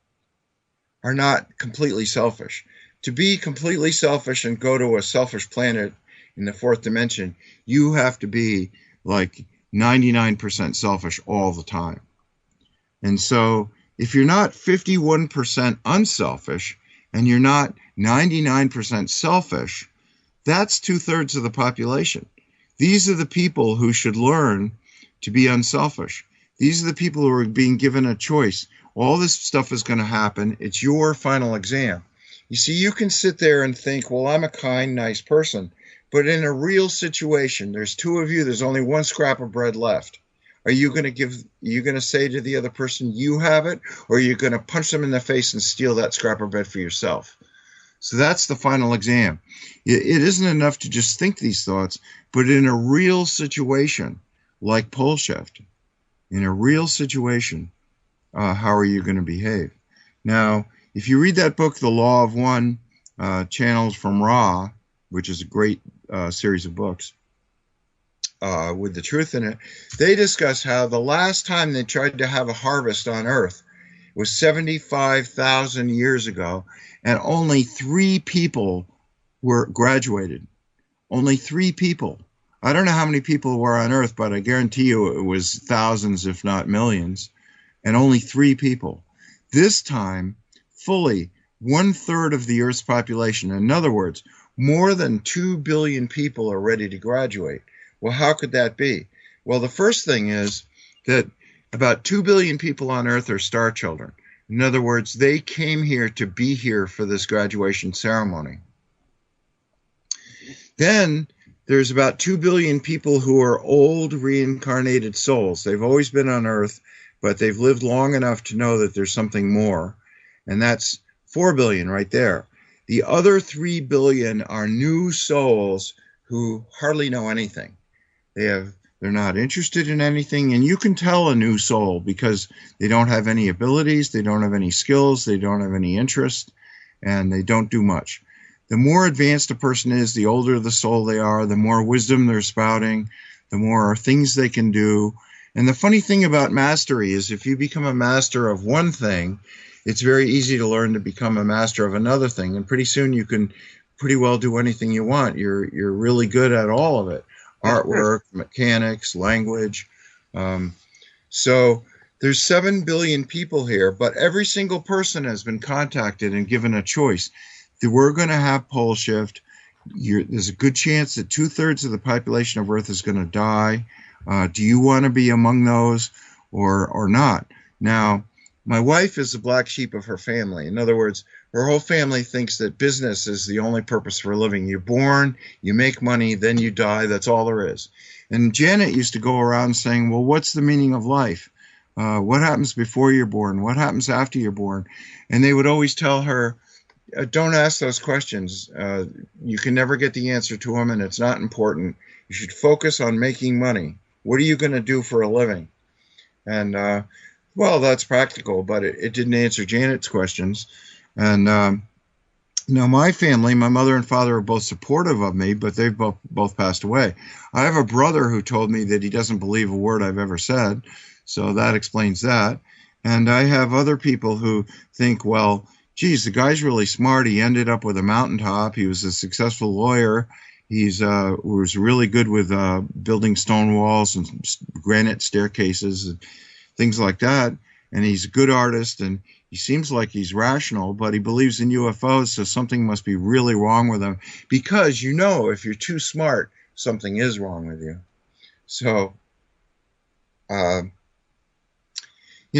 are not completely selfish. To be completely selfish and go to a selfish planet in the fourth dimension, you have to be like 99% selfish all the time. And so if you're not 51% unselfish and you're not 99% selfish, that's 2/3 of the population. These are the people who should learn to be unselfish. These are the people who are being given a choice. All this stuff is going to happen. It's your final exam. You see, you can sit there and think, well, I'm a kind, nice person. But in a real situation, there's two of you, there's only one scrap of bread left. Are you going to say to the other person, you have it? Or are you going to punch them in the face and steal that scrap of bread for yourself? So that's the final exam. It isn't enough to just think these thoughts, but in a real situation, like pole shift, in a real situation, how are you going to behave? Now, if you read that book, The Law of One, Channels from Ra, which is a great series of books, with the truth in it. They discuss how the last time they tried to have a harvest on Earth was 75,000 years ago, and only 3 people were graduated. Only 3 people. I don't know how many people were on Earth, but I guarantee you it was thousands, if not millions, and only 3 people. This time, fully 1/3 of the Earth's population. In other words, more than 2 billion people are ready to graduate. Well, how could that be? Well, the first thing is that about 2 billion people on Earth are star children. In other words, they came here to be here for this graduation ceremony. Then there's about 2 billion people who are old reincarnated souls. They've always been on Earth, but they've lived long enough to know that there's something more. And that's 4 billion right there. The other 3 billion are new souls who hardly know anything. They're not interested in anything, and you can tell a new soul because they don't have any abilities, they don't have any skills, they don't have any interest, and they don't do much. The more advanced a person is, the older the soul they are, the more wisdom they're spouting, the more things they can do. And the funny thing about mastery is if you become a master of one thing, it's very easy to learn to become a master of another thing, and pretty soon you can pretty well do anything you want. You're really good at all of it. Artwork, mechanics, language. So there's 7 billion people here, but every single person has been contacted and given a choice. We're going to have pole shift. There's a good chance that 2/3 of the population of Earth is going to die. Do you want to be among those or not? Now, my wife is the black sheep of her family. In other words, her whole family thinks that business is the only purpose for living. You're born, you make money, then you die. That's all there is. And Janet used to go around saying, well, what's the meaning of life? What happens before you're born? What happens after you're born? And they would always tell her, don't ask those questions. You can never get the answer to them, and it's not important. You should focus on making money. What are you going to do for a living? And well, that's practical, but it didn't answer Janet's questions. And now my family, my mother and father are both supportive of me, but they've both passed away. I have a brother who told me that he doesn't believe a word I've ever said, so that explains that. And I have other people who think, well, geez, the guy's really smart. He ended up with a mountaintop. He was a successful lawyer. He's was really good with building stone walls and granite staircases and things like that. And he's a good artist, and he seems like he's rational, but he believes in UFOs, so something must be really wrong with him. Because you know, if you're too smart, something is wrong with you. So, you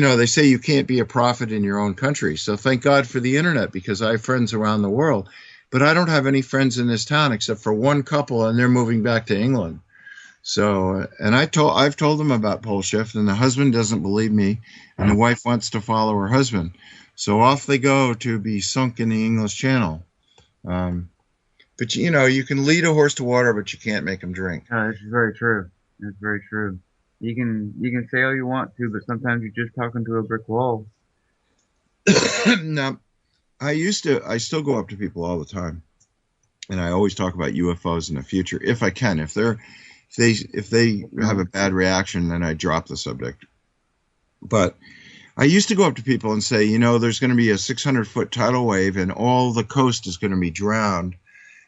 know, they say you can't be a prophet in your own country. So thank God for the internet, because I have friends around the world. But I don't have any friends in this town except for one couple, and they're moving back to England. So, and I've told them about pole shift, and the husband doesn't believe me, and the wife wants to follow her husband. So off they go to be sunk in the English Channel. But you know, you can lead a horse to water, but you can't make him drink. This is very true. It's very true. You can say all you want to, but sometimes you're just talking to a brick wall. Now, I still go up to people all the time, and I always talk about UFOs in the future if I can. If they have a bad reaction, then I drop the subject. But I used to go up to people and say, you know, there's going to be a 600-foot tidal wave and all the coast is going to be drowned.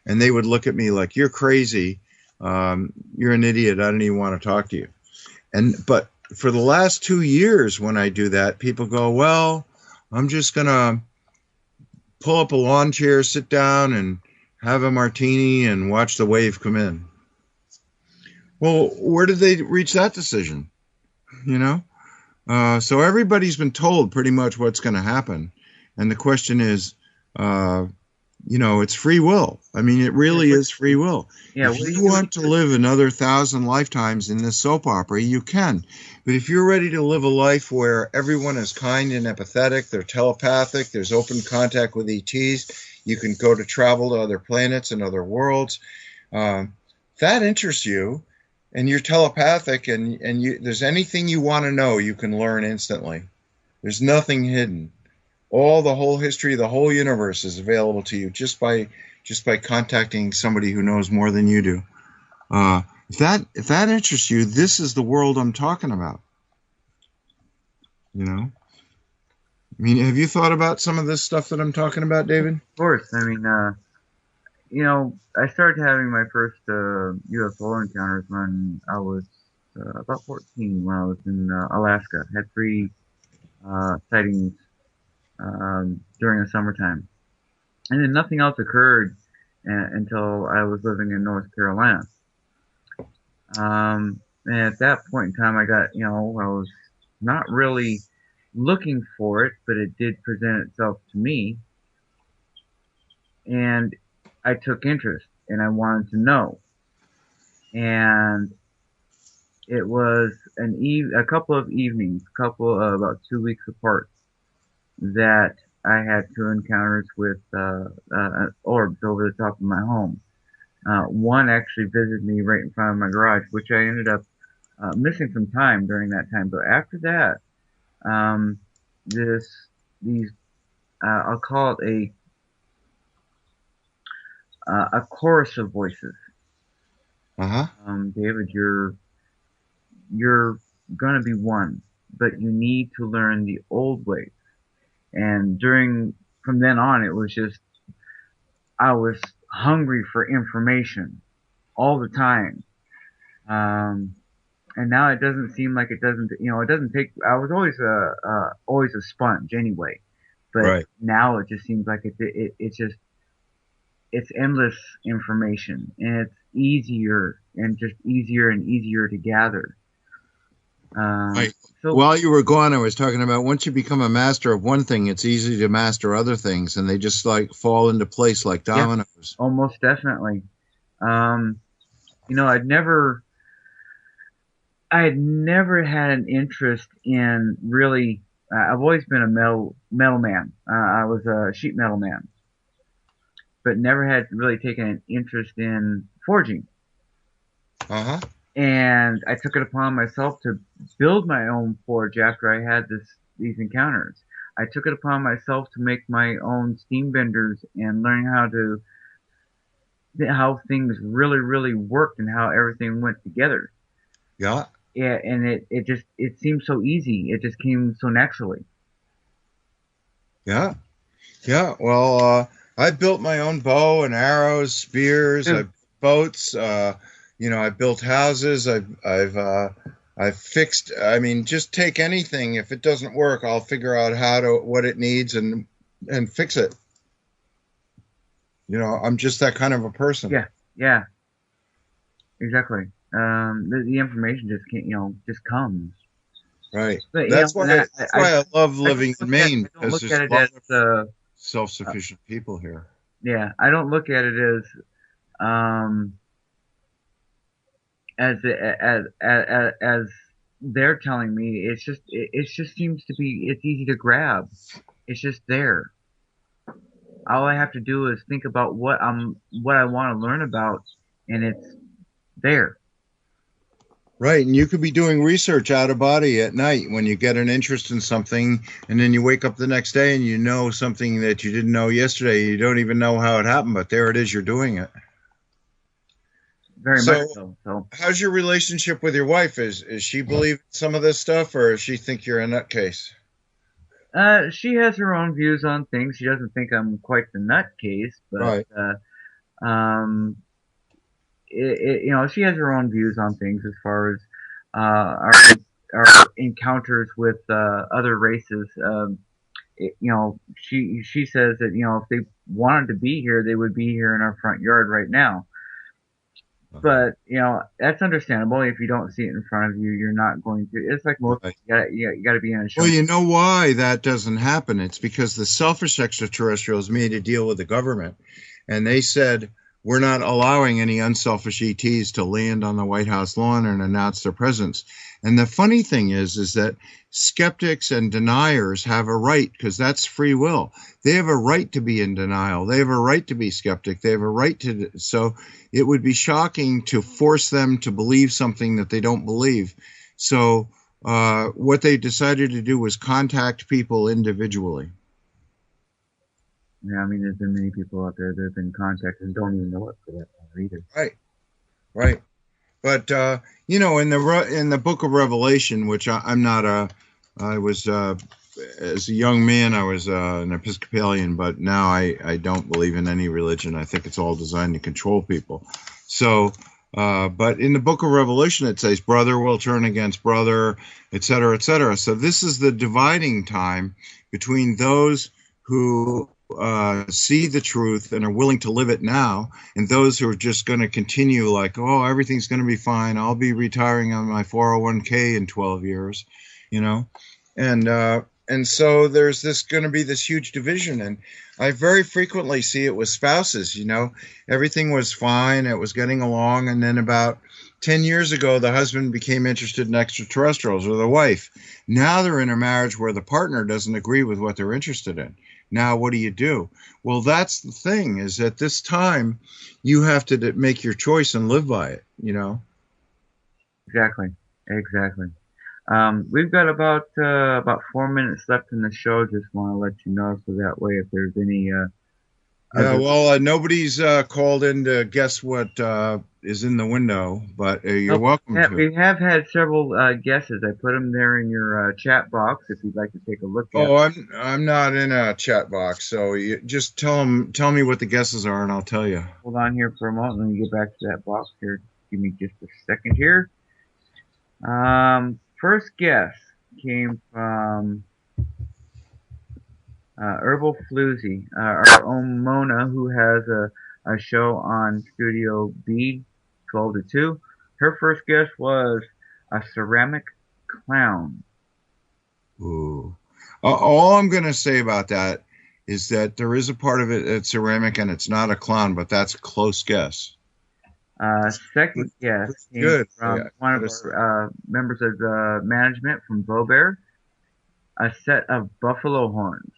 And they would look at me like, you're crazy. You're an idiot. I don't even want to talk to you. But for the last 2 years when I do that, people go, well, I'm just going to pull up a lawn chair, sit down and have a martini and watch the wave come in. Well, where did they reach that decision? You know? So everybody's been told pretty much what's going to happen. And the question is, you know, it's free will. I mean, it really is free will. Yeah, if you want to live another 1,000 lifetimes in this soap opera, you can. But if you're ready to live a life where everyone is kind and empathetic, they're telepathic, there's open contact with ETs, you can go to travel to other planets and other worlds, that interests you, and you're telepathic, and there's anything you want to know, you can learn instantly. There's nothing hidden. The whole history of the whole universe is available to you just by contacting somebody who knows more than you do. If that interests you, this is the world I'm talking about. You know, I mean, have you thought about some of this stuff that I'm talking about, David? Of course. I mean, I started having my first UFO encounters when I was about 14, when I was in Alaska. Had three sightings during the summertime, and then nothing else occurred until I was living in North Carolina. And at that point in time, I was not really looking for it, but it did present itself to me, and I took interest, and I wanted to know. And it was a couple of evenings, about 2 weeks apart, that I had two encounters with orbs over the top of my home. One actually visited me right in front of my garage, which I ended up missing some time during that time. But after that, I'll call it a chorus of voices. David, you're gonna be one, but you need to learn the old ways. And from then on, it was just, I was hungry for information all the time. And now it doesn't seem like it doesn't take, I was always a sponge anyway, but Right. now it just seems like it's endless information, and it's easier and easier to gather. Right. So While you were gone, I was talking about once you become a master of one thing, it's easy to master other things, and they just like fall into place like dominoes. yeah, almost definitely. I had never had an interest in really. I've always been a metal man. I was a sheet metal man, but never had really taken an interest in forging. And I took it upon myself to build my own forge after I had these encounters. I took it upon myself to make my own steam benders and learn how things really worked and how everything went together. Yeah. Yeah, and it seemed so easy. It just came so naturally. Yeah. Yeah. Well, I built my own bow and arrows, spears, boats. I built houses. I've fixed. I mean, just take anything. If it doesn't work, I'll figure out what it needs and fix it. I'm just that kind of a person. Yeah, exactly. The information just comes. Right. But, that's why I love living in Maine, because there's a lot of self-sufficient people here. Yeah, I don't look at it as they're telling me. It just seems to be, it's easy to grab. It's just there. All I have to do is think about what I want to learn about, and it's there. Right, and you could be doing research out of body at night when you get an interest in something, and then you wake up the next day and you know something that you didn't know yesterday. You don't even know how it happened, but there it is, you're doing it. Very much so. So, how's your relationship with your wife? Is she believe some of this stuff, or does she think you're a nutcase? She has her own views on things. She doesn't think I'm quite the nutcase, but right. she has her own views on things as far as our encounters with other races. She says that if they wanted to be here, they would be here in our front yard right now. But that's understandable. If you don't see it in front of you, you're not going to. It's like most. Right. You got to be in a show. Well, you know why that doesn't happen? It's because the selfish extraterrestrials made a deal with the government, and they said, we're not allowing any unselfish ETs to land on the White House lawn and announce their presence. And the funny thing is that skeptics and deniers have a right, because that's free will. They have a right to be in denial. They have a right to be skeptic. They have a right to. So it would be shocking to force them to believe something that they don't believe. So what they decided to do was contact people individually. Yeah, I mean, there's been many people out there that have been contacted and don't even know it for that matter either. Right, right. But in the Book of Revelation, which I'm not I was as a young man I was an Episcopalian, but now I don't believe in any religion. I think it's all designed to control people. So, but in the Book of Revelation it says brother will turn against brother, et cetera, et cetera. So this is the dividing time between those who see the truth and are willing to live it now, and those who are just going to continue like, oh, everything's going to be fine. I'll be retiring on my 401k in 12 years, and so there's going to be this huge division, and I very frequently see it with spouses. Everything was fine, it was getting along, and then about 10 years ago, the husband became interested in extraterrestrials, or the wife. Now they're in a marriage where the partner doesn't agree with what they're interested in. Now, what do you do? Well, that's the thing, is at this time, you have to make your choice and live by it, Exactly. We've got about 4 minutes left in the show. Just want to let you know, so that way if there's any... nobody's called in to guess what is in the window, but you're welcome to. We have had several guesses. I put them there in your chat box if you'd like to take a look at Oh, I'm not in a chat box, so you just tell me what the guesses are, and I'll tell you. Hold on here for a moment. Let me get back to that box here. Give me just a second here. First guess came from Herbal Floozy, our own Mona, who has a show on Studio B, 12 to 2. Her first guess was a ceramic clown. Ooh. All I'm going to say about that is that there is a part of it that's ceramic, and it's not a clown, but that's a close guess. Second guess came from one of our members of the management from Beaubear, a set of buffalo horns.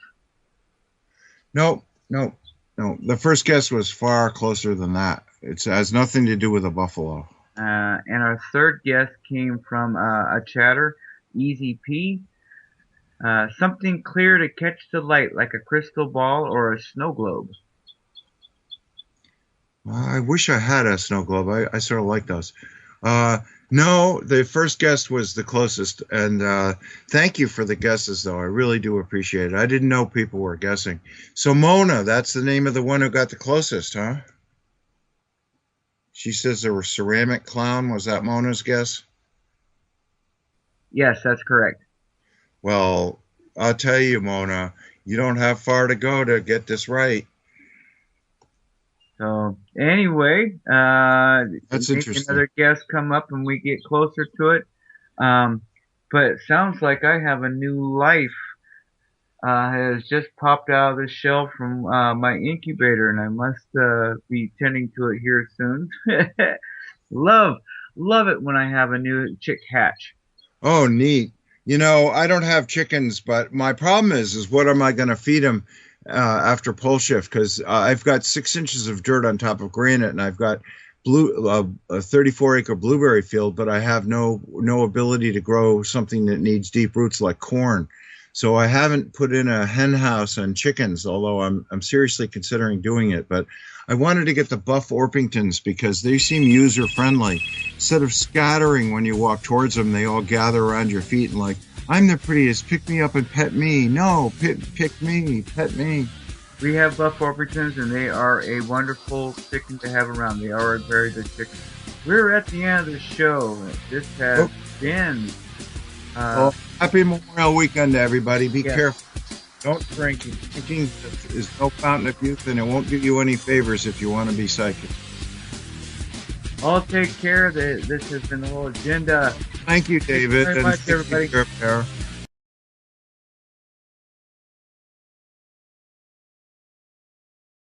No. The first guess was far closer than that. It has nothing to do with a buffalo. And our third guess came from a chatter, Easy P. Something clear to catch the light, like a crystal ball or a snow globe. I wish I had a snow globe. I sort of like those. No, the first guess was the closest, and thank you for the guesses, though. I really do appreciate it. I didn't know people were guessing. So Mona, that's the name of the one who got the closest, huh? She says there was ceramic clown. Was that Mona's guess? Yes, that's correct. Well, I'll tell you, Mona, you don't have far to go to get this right. So anyway, that's interesting. Another guest come up and we get closer to it. But it sounds like I have a new life. Has just popped out of the shell from my incubator, and I must be tending to it here soon. Love it when I have a new chick hatch. Oh, neat. I don't have chickens, but my problem is what am I going to feed them after pole shift? Because I've got 6 inches of dirt on top of granite, and I've got a 34-acre blueberry field, but I have no ability to grow something that needs deep roots like corn. So I haven't put in a hen house and chickens, although I'm seriously considering doing it. But I wanted to get the buff Orpingtons because they seem user-friendly. Instead of scattering when you walk towards them, they all gather around your feet and like, I'm the prettiest, pick me up and pet me. No, pick me, pet me. We have buff Orpingtons, and they are a wonderful chicken to have around. They are a very good chicken. We're at the end of the show. This has been... happy Memorial Weekend to everybody. Be careful. Don't drink. Drinking is no fountain of youth, and it won't do you any favors if you want to be psychic. All take care. This has been the whole agenda. Thank you, David. Thank you very much, everybody.